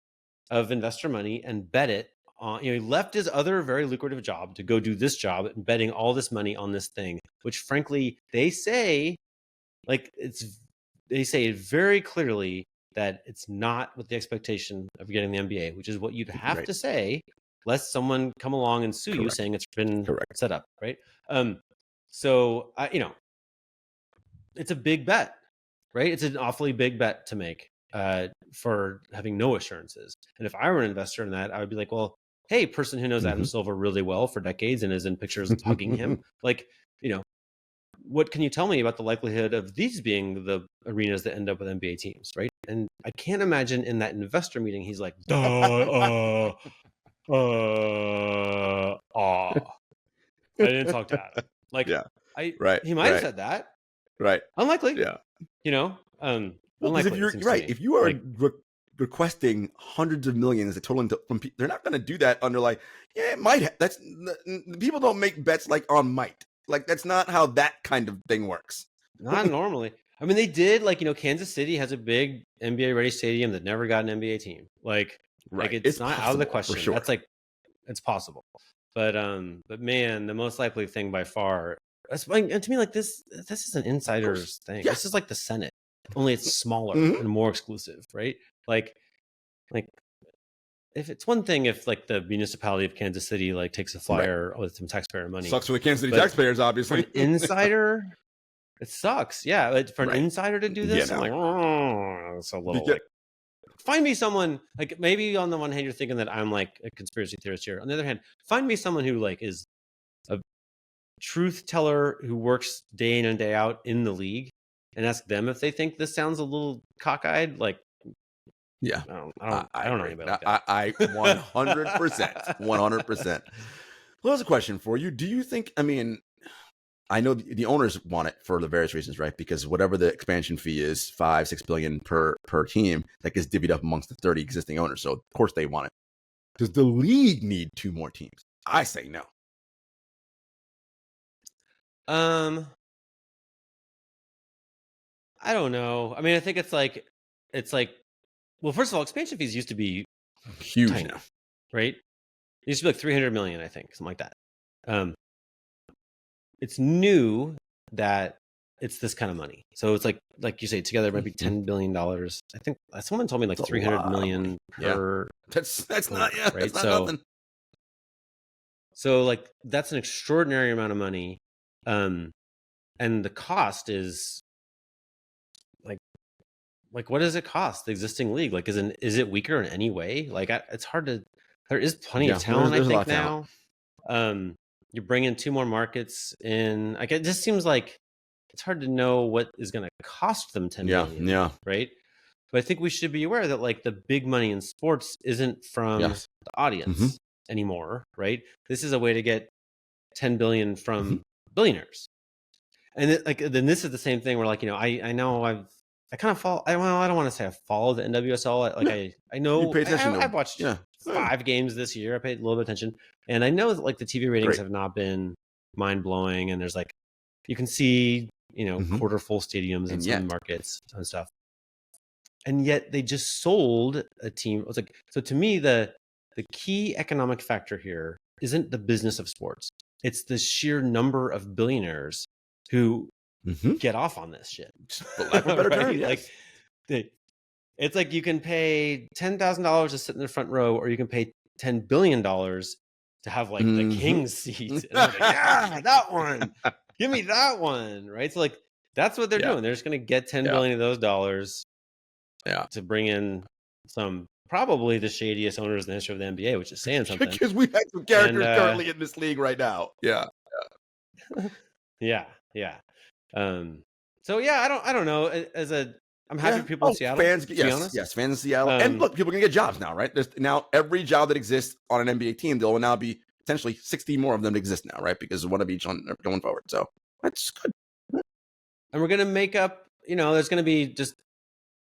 of investor money and bet it on, he left his other very lucrative job to go do this job and betting all this money on this thing, which frankly, they say very clearly that it's not with the expectation of getting the NBA, which is what you'd have to say, lest someone come along and sue you saying it's been set up, right? So it's a big bet, right? It's an awfully big bet to make for having no assurances. And if I were an investor in that, I would be like, well, hey, person who knows Adam Silver really well for decades and is in pictures hugging him, like, what can you tell me about the likelihood of these being the arenas that end up with NBA teams, right? And I can't imagine in that investor meeting, he's like, I didn't talk to Adam. Like, he might have said that. Right. Unlikely. Yeah. Unlikely. If you are requesting hundreds of millions, they're not going to do that under like, it might. People don't make bets like on might. Like, that's not how that kind of thing works. Not normally. I mean, they did, like, Kansas City has a big NBA ready stadium that never got an NBA team. Like it's not out of the question. Sure. That's like, it's possible. But man, the most likely thing by far, and to me, like, this is an insider's thing. Yeah. This is like the Senate, only it's smaller and more exclusive, right? Like if it's one thing if like the municipality of Kansas City like takes a flyer with some taxpayer money, sucks for the Kansas City taxpayers, obviously. For an insider, it sucks. Yeah, for an insider to do this, I'm like, oh, it's a little like. Find me someone, like, maybe on the one hand you're thinking that I'm like a conspiracy theorist here. On the other hand, find me someone who like is a truth teller who works day in and day out in the league, and ask them if they think this sounds a little cockeyed. Like, yeah, I don't know anybody like that. I 100%, 100%. Well, there's a question for you. Do you think? I mean, I know the owners want it for the various reasons, right? Because whatever the expansion fee is, $5-6 billion per team, that gets divvied up amongst the 30 existing owners. So of course they want it. Does the league need 2 more teams? I say no. I don't know. I mean, I think it's like, well, first of all, expansion fees used to be huge tiny, now, right? It used to be like 300 million, I think, something like that. It's new that it's this kind of money. So it's like you say, together it might be $10 billion. I think someone told me like 300 million per. That's not, right? That's not nothing. So like that's an extraordinary amount of money. And the cost is like what does it cost the existing league? Like, is it weaker in any way? Like, it's hard to. There is plenty of talent, I think, now. You're bringing 2 more markets in. Like, it just seems like it's hard to know what is going to cost them $10 million. Yeah. Right. But I think we should be aware that like the big money in sports isn't from the audience anymore. Right. This is a way to get 10 billion from billionaires. And then this is the same thing where like, I know I kind of follow. I don't want to say I follow the NWSL. Like I know. You pay attention. I've watched 5 games this year. I paid a little bit of attention, and I know that like the TV ratings have not been mind blowing. And there's like, you can see quarter full stadiums in some markets and stuff. And yet they just sold a team. It was like, so to me the key economic factor here isn't the business of sports. It's the sheer number of billionaires who get off on this shit. For lack of a better term, yes. Like, it's like you can pay $10,000 to sit in the front row, or you can pay $10 billion to have like the king's seat. And I'm like, yeah, that one. Give me that one, right? So like That's what they're doing. They're just going to get $10 billion of those dollars to bring in some probably the shadiest owners in the history of the NBA, which is saying something. Because we have some characters currently in this league right now. Yeah. Yeah. So yeah, I don't know. I'm happy for people in Seattle. Fans, yes, fans in Seattle. And look, people are going to get jobs now, right? There's now every job that exists on an NBA team, there will now be potentially 60 more of them exist now, right? Because one of each on going forward. So that's good. And we're going to make up, there's going to be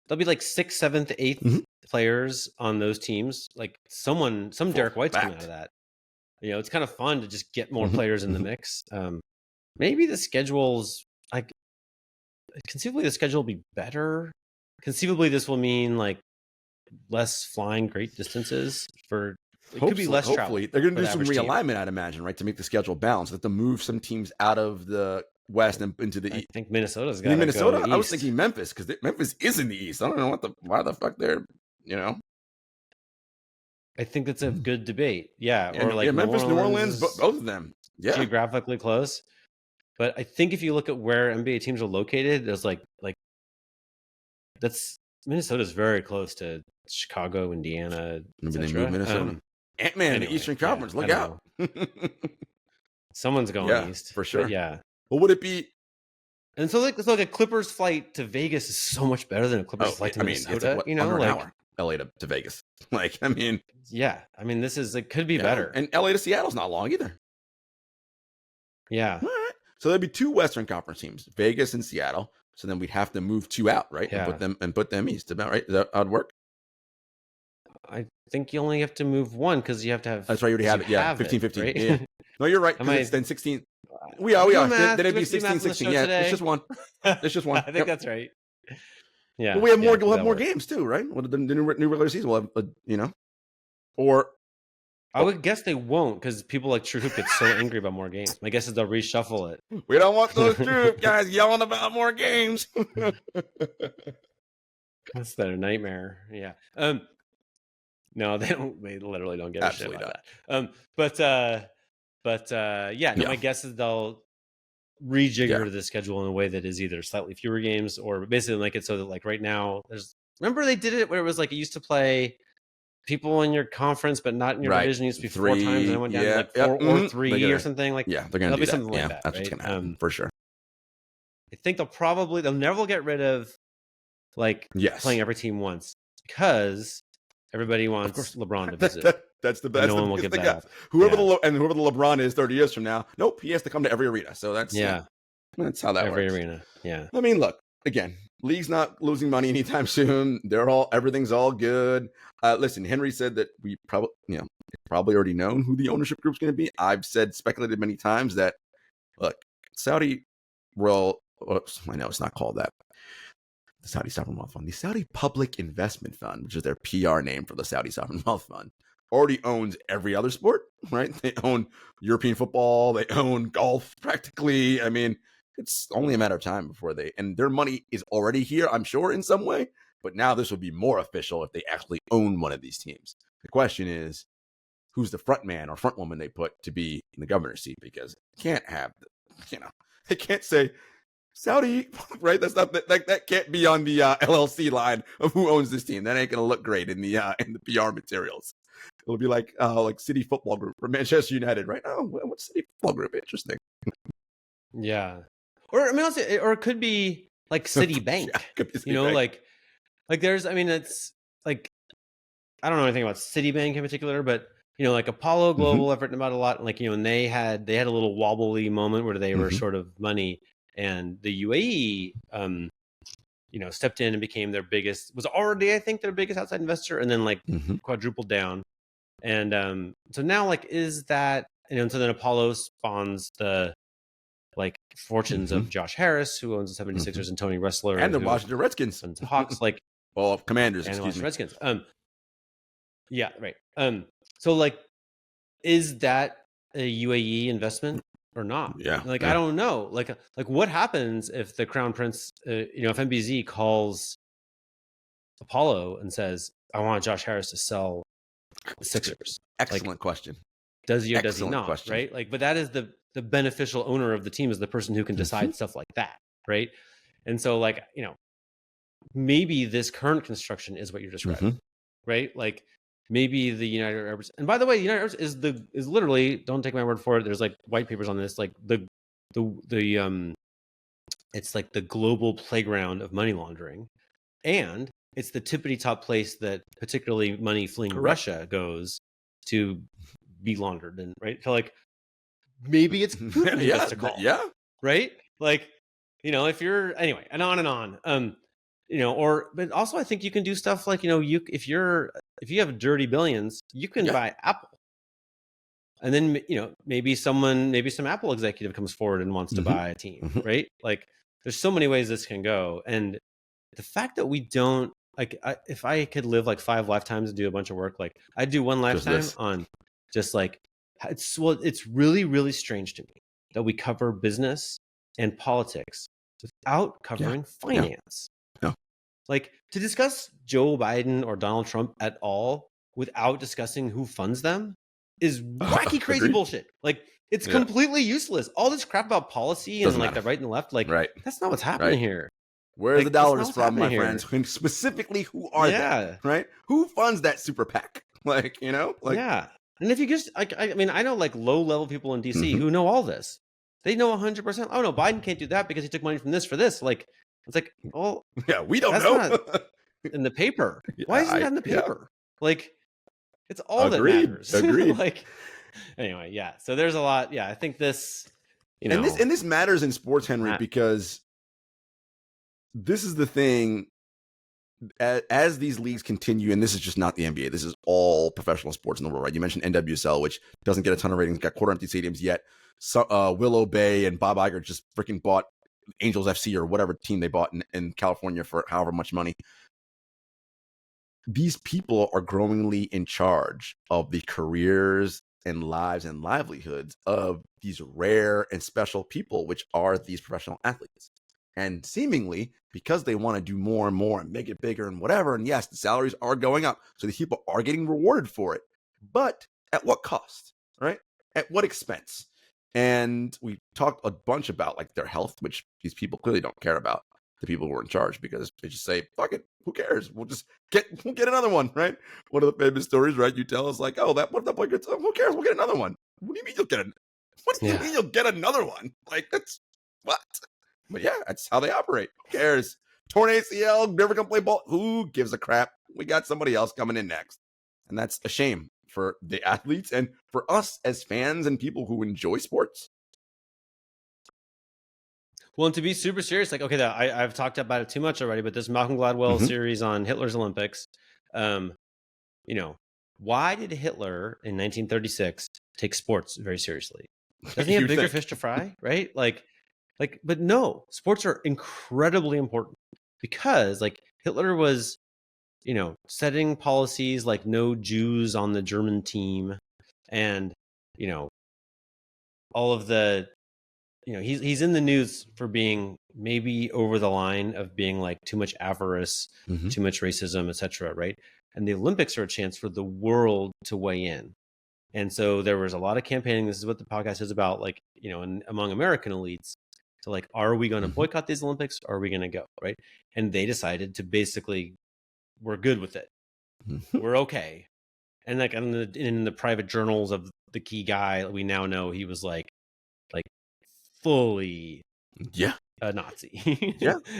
there'll be like 6th, 7th, 8th players on those teams. Like some Derrick Whites coming out of that. It's kind of fun to just get more players in the mix. Maybe the schedule's conceivably the schedule will be better. Conceivably, this will mean like less flying great distances for. It could be less travel. Hopefully, they're going to do some realignment, I'd imagine, right, to make the schedule balance. They have to move some teams out of the West and into the East. I think Minnesota's got Minnesota. Go I was thinking Memphis because Memphis is in the East. I don't know why the fuck they're. I think that's a good debate. Yeah, or like Memphis, New Orleans, both of them. Yeah, geographically close. But I think if you look at where NBA teams are located, there's like that's Minnesota's very close to Chicago, Indiana. Maybe they moved Minnesota. Ant-Man, the Eastern Conference. Look out! Someone's going east for sure. But yeah. Well, would it be? And so a Clippers flight to Vegas is so much better than a Clippers flight to Minnesota. It's under an hour, LA to Vegas. This is it could be better. And LA to Seattle's not long either. Yeah. All right. So there'd be 2 Western Conference teams, Vegas and Seattle. So then we'd have to move 2 out, right? Yeah. And put them east. About right? Is that how it'd work? I think you only have to move 1 because you have to have. That's right. You already have it. Yeah, 15-15. Right? Yeah. No, you're right. It's then 16. We are. Then it'd be 16-16. Yeah, it's just one. It's just one. I think that's right. Yeah. But we have more. We'll have more games too, right? The new regular season. We'll have, or. I would guess they won't because people like True Hoop get so angry about more games. My guess is they'll reshuffle it. We don't want those True Hoop guys yelling about more games. That's their nightmare. Yeah. No, they don't. They literally don't give a shit about that. My guess is they'll rejigger the schedule in a way that is either slightly fewer games or basically make it so that like right now remember they did it where it was like it used to play people in your conference but not in your division. It used to be 4 times and it went down to like 4 or 3 or something like. Yeah, they're gonna do something like that. That's what's gonna happen for sure. I think they'll never get rid of like playing every team once because everybody wants LeBron to visit. That's the best. No one will give that up. Whoever the LeBron is 30 years from now, nope, he has to come to every arena. So that's that's how that works. Every arena. Yeah. I mean, look, again, league's not losing money anytime soon. Everything's all good. Listen, Henry said that we probably already known who the ownership group's going to be. I've speculated many times that look, Saudi Royal. I know it's not called that. The Saudi Sovereign Wealth Fund, the Saudi Public Investment Fund, which is their PR name for the Saudi Sovereign Wealth Fund, already owns every other sport, right? They own European football, they own golf practically. I mean, it's only a matter of time before and their money is already here, I'm sure, in some way. But now this would be more official if they actually own one of these teams. The question is, who's the front man or front woman they put to be in the governor's seat? Because they can't have, they can't say, Saudi, right? That's not that can't be on the LLC line of who owns this team. That ain't gonna look great in the PR materials. It'll be like City Football Group or Manchester United, right? Oh, what's City Football Group? Interesting. Yeah, or or it could be like Citibank. Like there's. I mean, it's like I don't know anything about Citibank in particular, but like Apollo Global, I've written about a lot. Like and they had a little wobbly moment where they were short of money. And the UAE, stepped in and became was already, I think, their biggest outside investor, and then quadrupled down. And so now, is that, so then Apollo spawns the fortunes of Josh Harris, who owns the 76ers, and Tony Ressler, and the Washington Redskins, and Hawks, Commanders, and the Washington Redskins. Yeah, right. So is that a UAE investment? Or not? Yeah. I don't know. Like what happens if the Crown Prince, if MBZ calls Apollo and says, "I want Josh Harris to sell the Sixers"? Excellent question. Does he or does he not? Question. Right. But that is the beneficial owner of the team is the person who can decide stuff like that. Right. And so, like, maybe this current construction is what you're describing, right? Like, maybe the United Arab, and by the way, the United Arab is literally, don't take my word for it, there's like white papers on this, like the it's like the global playground of money laundering, and it's the tippity top place that particularly money fleeing Russia goes to be laundered, and right, so like maybe it's Putin who gets to call, right? Like, if you're, anyway, and on. But also I think you can do stuff like, if you have dirty billions, you can buy Apple. And then, maybe some Apple executive comes forward and wants to buy a team, right? Like, there's so many ways this can go. And the fact that we don't, like, if I could live like 5 lifetimes and do a bunch of work, like I'd do one lifetime on just like, it's really, really strange to me that we cover business and politics without covering finance. Like, to discuss Joe Biden or Donald Trump at all without discussing who funds them is wacky, crazy bullshit. Like, it's completely useless. All this crap about policy and like the right and the left, like, that's not what's happening here. Where's the dollars from, my friends? Specifically, who are they? Right? Who funds that super PAC? Like, And if you just, like, I mean, I know like low level people in DC who know all this. They know 100%. Oh no, Biden can't do that because he took money from this for this. Like, it's like, well, we don't know. Not in the paper. Why isn't that in the paper? Like, it's all that matters. Agreed. Like, anyway, so there's a lot. I think this, and this matters in sports, Henry, because this is the thing. As these leagues continue, and this is just not the NBA, this is all professional sports in the world, right? You mentioned NWSL, which doesn't get a ton of ratings, got quarter empty stadiums yet. So, Willow Bay and Bob Iger just freaking bought Angels FC or whatever team they bought in California for however much money. These people are growingly in charge of the careers and lives and livelihoods of these rare and special people, which are these professional athletes. And seemingly, because they want to do more and more and make it bigger and whatever, and yes, the salaries are going up, so these people are getting rewarded for it. But at what cost, right? At what expense? And we talked a bunch about like their health, which these people clearly don't care about, the people who are in charge, because they just say, fuck it, who cares? We'll get another one, right? One of the famous stories, right? You tell us like, oh, what if that player gets, who cares? We'll get another one. What do you mean you'll get what do you mean you'll get another one? Like, that's what? But that's how they operate. Who cares? Torn ACL, never gonna play ball. Who gives a crap? We got somebody else coming in next. And that's a shame for the athletes and for us as fans and people who enjoy sports. Well, and to be super serious, like, okay, I've talked about it too much already, but this Malcolm Gladwell series on Hitler's Olympics, why did Hitler in 1936 take sports very seriously? Doesn't he have bigger fish to fry, right? Like, but no, sports are incredibly important because like Hitler was, setting policies like no Jews on the German team, and all of the, he's in the news for being maybe over the line of being like too much avarice, too much racism, etc. Right? And the Olympics are a chance for the world to weigh in. And so there was a lot of campaigning. This is what the podcast is about, like, among American elites. So like, are we going to boycott these Olympics? Or are we going to go? Right? And they decided to basically, we're good with it. We're okay. And like in the private journals of the key guy, we now know he was like fully a Nazi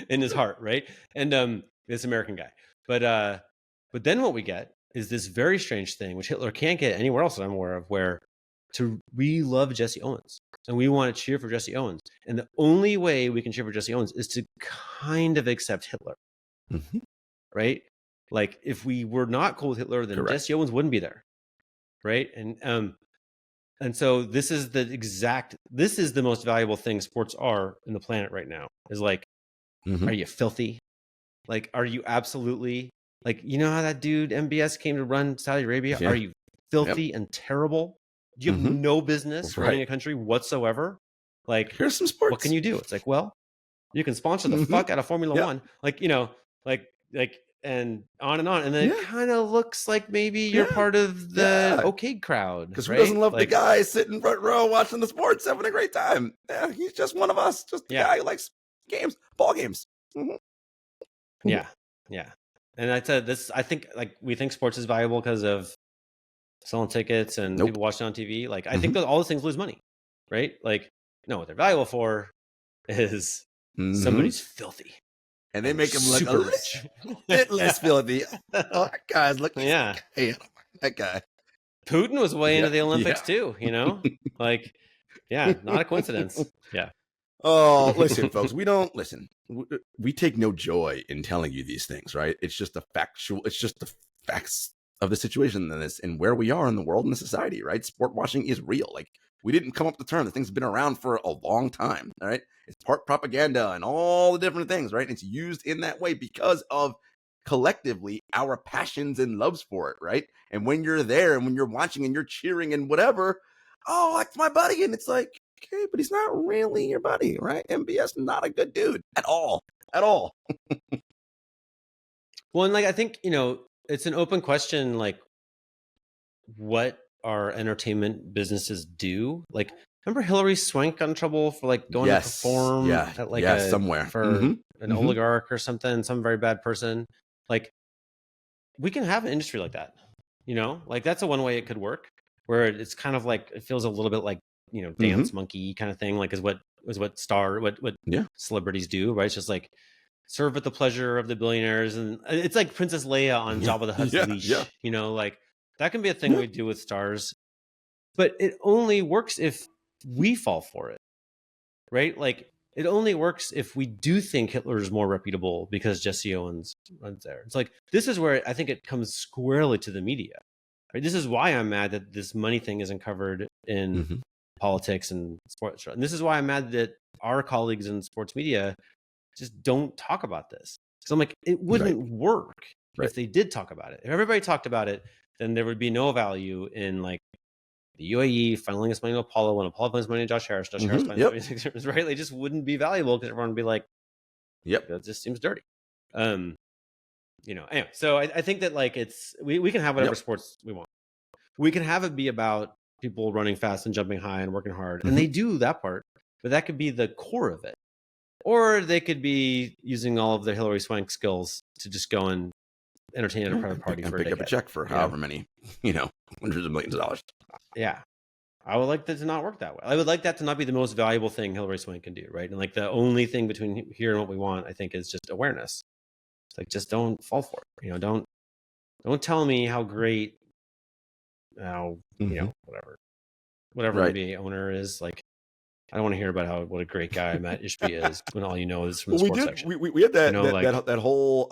in his heart, right? And this American guy. But then what we get is this very strange thing, which Hitler can't get anywhere else that I'm aware of, where we love Jesse Owens and we want to cheer for Jesse Owens. And the only way we can cheer for Jesse Owens is to kind of accept Hitler, right? Like, if we were not cool with Hitler, then Jesse Owens wouldn't be there, right? And so this is the most valuable thing sports are in the planet right now, is like, are you filthy? Like, are you absolutely, like, how that dude MBS came to run Saudi Arabia? Are you filthy and terrible? Do you have no business running a country whatsoever? Like, here's some sports. What can you do? It's like, well, you can sponsor the fuck out of Formula One. Like, and on. And then it kind of looks like maybe you're part of the okay crowd. Because who doesn't love the guy sitting front row watching the sports, having a great time? Yeah, he's just one of us. Just the guy who likes games, ball games. Yeah. Yeah. And I said this, I think like we think sports is valuable because of selling tickets and Nope. people watching on TV. Like I think that all those things lose money, right? Like, no, what they're valuable for is somebody's filthy. And they make him look super a rich. bit less filthy. Oh, that guy's looking. Yeah. Hey, that guy. Putin was way into the Olympics yeah. too, you know? Like, yeah, not a coincidence. Yeah. Oh, listen, folks, we don't listen. We take no joy in telling you these things, right? It's just it's just the facts of the situation and where we are in the world and the society, right? Sport washing is real. Like, we didn't come up with the term. The thing's been around for a long time, all right? It's part propaganda and all the different things, right? It's used in that way because of collectively our passions and loves for it, right? And when you're there and when you're watching and you're cheering and whatever, oh, that's my buddy. And it's like, okay, but he's not really your buddy, right? MBS not a good dude at all. At all. Well, and like I think, you know, it's an open question, like what our entertainment businesses do. Like, remember Hillary Swank got in trouble for like going to perform at like somewhere for an oligarch or something, some very bad person. Like, we can have an industry like that, you know, like that's a one way it could work, where it's kind of like it feels a little bit like, you know, dance monkey kind of thing, like is what celebrities do, right? It's just like serve at the pleasure of the billionaires, and it's like Princess Leia on Jabba the Hutt's leash, you know, like that can be a thing we do with stars, but it only works if we fall for it, right? Like it only works if we do think Hitler's more reputable because Jesse Owens runs there. It's like, this is where I think it comes squarely to the media, right? This is why I'm mad that this money thing isn't covered in politics and sports. And this is why I'm mad that our colleagues in sports media just don't talk about this. So I'm like, it wouldn't work if they did talk about it. If everybody talked about it, then there would be no value in like the UAE funneling its money to Apollo, when Apollo funneling money to Josh Harris, Josh Harris funneling 76ers, right? They just wouldn't be valuable because everyone would be like, that just seems dirty. You know, anyway, so I think that like we can have whatever sports we want. We can have it be about people running fast and jumping high and working hard. And they do that part, but that could be the core of it. Or they could be using all of their Hillary Swank skills to just go and entertain at a private party for a pick up a check for however many, you know, hundreds of millions of dollars. Yeah. I would like that to not work that way. I would like that to not be the most valuable thing Hillary Swank can do, right? And like the only thing between here and what we want, I think, is just awareness. It's like, just don't fall for it. You know, don't tell me how great, you know, whatever NBA owner is. Like, I don't want to hear about what a great guy Matt Ishbia is when all you know is from the sports section. We had that, you know, that whole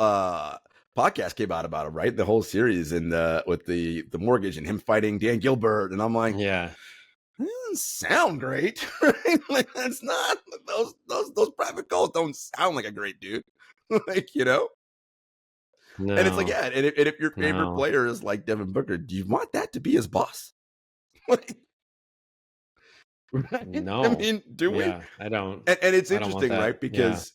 podcast came out about him, right? The whole series and with the mortgage and him fighting Dan Gilbert, and I'm like, that doesn't sound great, right? Like, that's not those private calls don't sound like a great dude, like, you know. No. And it's like, and if your favorite player is like Devin Booker, do you want that to be his boss? Like, right? No, I mean, do we? I don't. And it's interesting, right? Because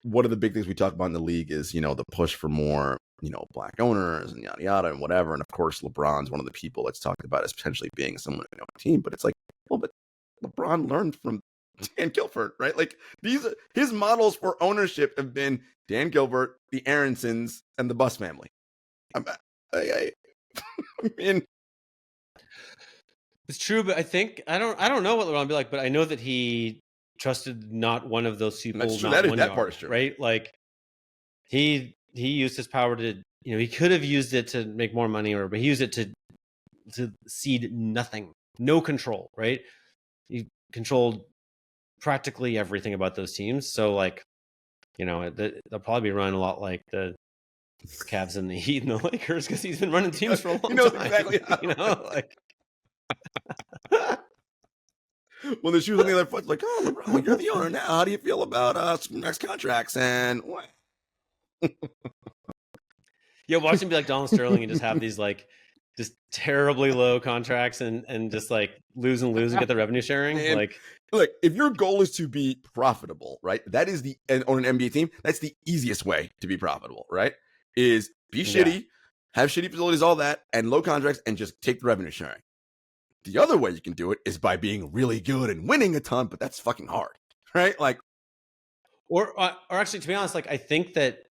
one of the big things we talk about in the league is, you know, the push for more, you know, black owners and yada yada and whatever. And of course, LeBron's one of the people that's talked about as potentially being someone in a team. But it's like, well, but LeBron learned from Dan Gilbert, right? Like, his models for ownership have been Dan Gilbert, the Aaronsons, and the Buss family. I mean, it's true, but I think I don't know what LeBron would be like, but I know that he trusted not one of those people. That's true. That part is true, right? Like he used his power to, you know, he could have used it to make more money, but he used it to cede nothing, no control, right? He controlled practically everything about those teams. So like, you know, they'll probably be running a lot like the Cavs and the Heat and the Lakers, because he's been running teams for a long time. Exactly. You know, like. When the shoes on the other foot, like, oh, LeBron, you're the owner now. How do you feel about next contracts and what? Watch him be like Donald Sterling and just have these like just terribly low contracts and just like lose and get the revenue sharing. Man, like, look, if your goal is to be profitable, right? That is on an NBA team, that's the easiest way to be profitable, right? Is be shitty, have shitty facilities, all that, and low contracts, and just take the revenue sharing. The other way you can do it is by being really good and winning a ton, but that's fucking hard, right? Like, Or actually, to be honest, like I think that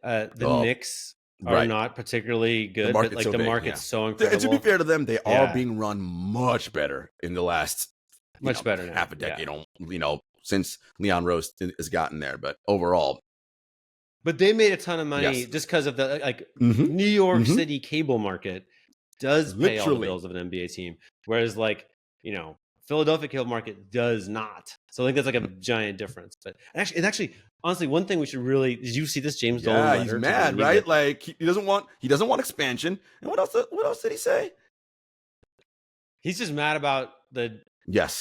the Knicks are right. not particularly good, but like so the big, market's so And incredible. to be fair to them, they are Yeah. being run much better in the last Much better now. half a decade. Since Leon Rose has gotten there, but overall. But they made a ton of money Yes. just because of the New York City cable market does pay all the Literally. bills of an NBA team, whereas like Philadelphia cable market does not. So I think that's like a giant difference. But actually, honestly, one thing we should really did you see this James Dolan letter? He's mad, right? Like he doesn't want expansion. And what else did he say? He's just mad about the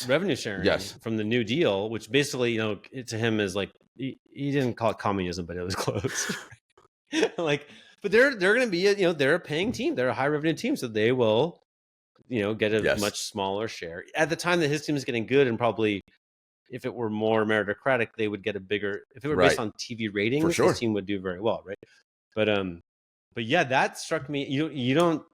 revenue sharing from the New Deal, which basically, to him is like he didn't call it communism, but it was close. Like, but they're going to be they're a paying team, they're a high revenue team, so they will get a much smaller share. At the time that his team is getting good, and probably if it were more meritocratic, they would get a bigger. If it were based on TV ratings, for sure, his team would do very well, right? But yeah, that struck me. You don't.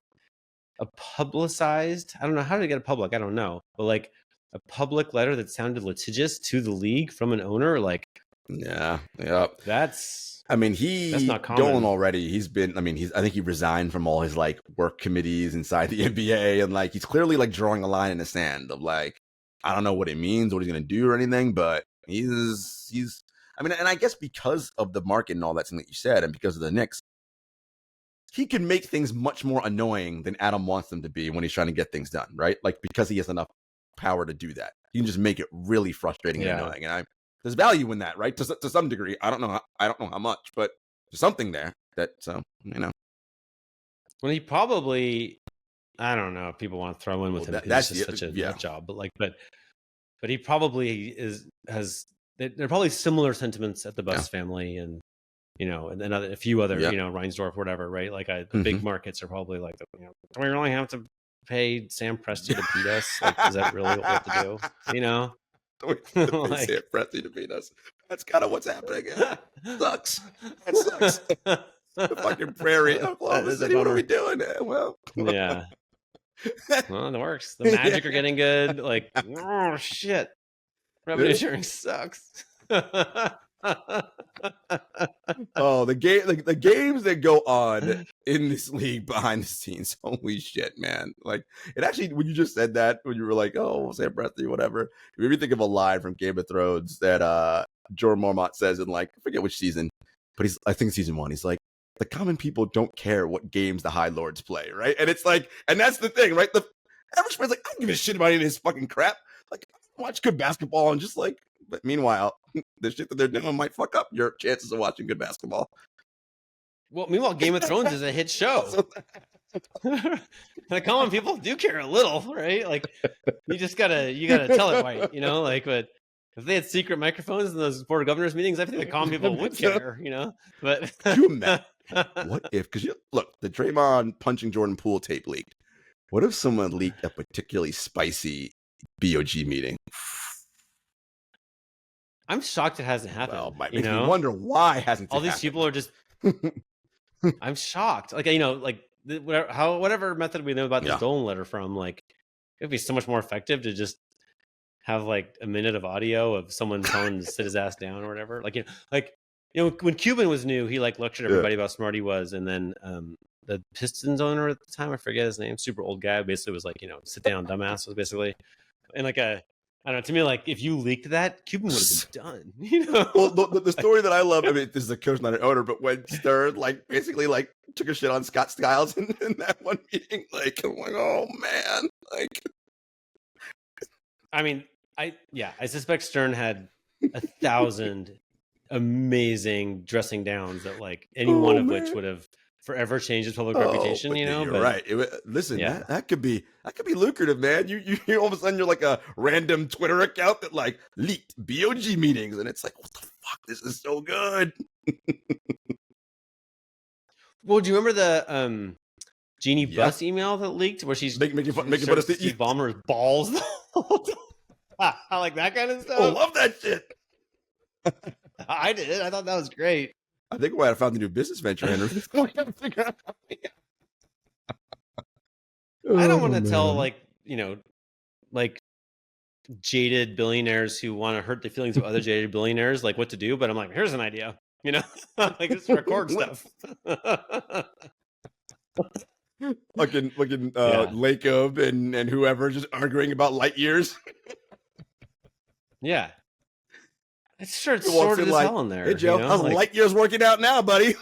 A publicized, I don't know how to get a public, I don't know, but like a public letter that sounded litigious to the league from an owner, like that's not common. Dolan already. He's been. I think he resigned from all his like work committees inside the NBA, and like he's clearly like drawing a line in the sand of like I don't know what it means, what he's gonna do or anything, but he's. And I guess because of the market and all that thing that you said, and because of the Knicks, he can make things much more annoying than Adam wants them to be when he's trying to get things done, right? Like because he has enough power to do that, he can just make it really frustrating and annoying. And there's value in that, right? To some degree. I don't know how much, but there's something there that Well, he probably, I don't know if people want to throw in with him. That's just such a nut job, but he probably has. There are probably similar sentiments at the Buss family and a few other Reinsdorf, whatever, right? Like the big markets are probably like, do we really have to pay Sam Presti to beat us? Like, is that really what we have to do? Like, Sam Presti to beat us. That's kind of what's happening. Sucks. That sucks. The fucking prairie. Oklahoma City, what are we doing? Well, yeah. Well, it works. The Magic are getting good. Like, oh shit, revenue sharing sucks. Oh, the games that go on in this league behind the scenes. Holy shit, man. Like it actually, when you just said that, when you were like, oh, Sam Presti, whatever, it made me think of a line from Game of Thrones that Jordan Mormont says in like, I forget which season, but I think season 1, he's like, the common people don't care what games the High Lords play, right? And it's like, and that's the thing, right? The average man's like, I don't give a shit about any of this fucking crap. Like, I watch good basketball and just like, but meanwhile, the shit that they're doing might fuck up your chances of watching good basketball. Well, meanwhile, Game of Thrones is a hit show. The common people do care a little, right? Like you gotta tell it right, like, but if they had secret microphones in those Board of Governors meetings, I think the common people would care, But could you imagine? What if, because look, the Draymond punching Jordan Poole tape leaked. What if someone leaked a particularly spicy BOG meeting? I'm shocked it hasn't happened. Well, might make me wonder why hasn't all these happened? People are just. I'm shocked. Like whatever method we know about this Dolan letter from, like it'd be so much more effective to just have like a minute of audio of someone telling him to sit his ass down or whatever. When Cuban was new, he like lectured everybody about how smart he was, and then the Pistons owner at the time, I forget his name, super old guy, basically was like, sit down, dumbass, was basically, and like I don't know. To me, like if you leaked that, Cuban would have been done. Well, the story that I love. I mean, this is a coach, not an owner, but when Stern basically took a shit on Scott Skiles in that one meeting, I'm like, oh man, I mean, I suspect Stern had 1,000 amazing dressing downs that any one of which would have forever changed his public reputation. You're right. Listen, that could be lucrative, man. You all of a sudden you're like a random Twitter account that leaked BOG meetings, and it's like, what the fuck? This is so good. Well, do you remember the Jeannie Buss email that leaked where she's making fun of Steve Ballmer's balls? I like that kind of stuff. I love that shit. I did. I thought that was great. I think I found a new business venture, Henry. I don't want to tell jaded billionaires who want to hurt the feelings of other jaded billionaires, like what to do. But I'm like, here's an idea, like let's record stuff. Fucking Lacob and whoever just arguing about light years. Yeah. It's sure it's sorted as hell in there. Hey Joe, how's light years working out now, buddy?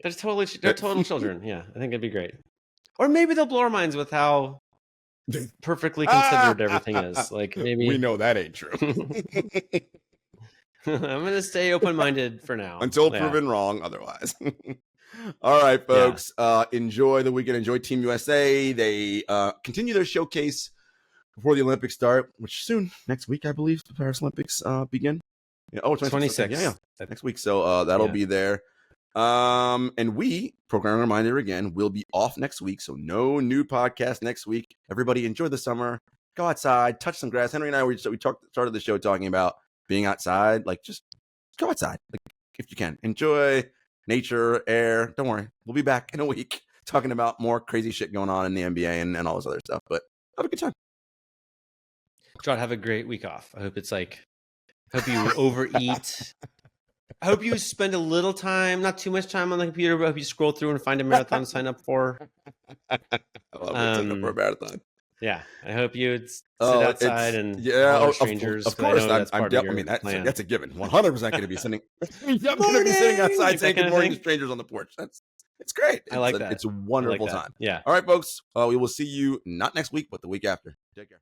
They're total children. Yeah, I think it'd be great. Or maybe they'll blow our minds with how perfectly considered everything is. Like maybe we know that ain't true. I'm gonna stay open-minded for now until proven wrong otherwise. All right, folks. Enjoy the weekend. Enjoy Team USA. They continue their showcase before the Olympics start, which soon, next week, I believe, the Paris Olympics begin. Yeah, 26. Yeah, next week. So that'll be there. And we, program reminder again, will be off next week. So no new podcast next week. Everybody enjoy the summer. Go outside, touch some grass. Henry and I, we started the show talking about being outside. Like, just go outside, like if you can. Enjoy nature, air. Don't worry. We'll be back in a week talking about more crazy shit going on in the NBA and all this other stuff. But have a good time. Jarod, have a great week off. I hope you overeat. I hope you spend a little time, not too much time on the computer, but I hope you scroll through and find a marathon to sign up for. I love sign up for a marathon. Yeah, I hope you sit outside and strangers. Of course, that's a given. 100% going to be sitting. I'm going to be sitting outside saying good morning to strangers on the porch. It's great. I like that. It's a wonderful time. Yeah. All right, folks. We will see you not next week, but the week after. Take care.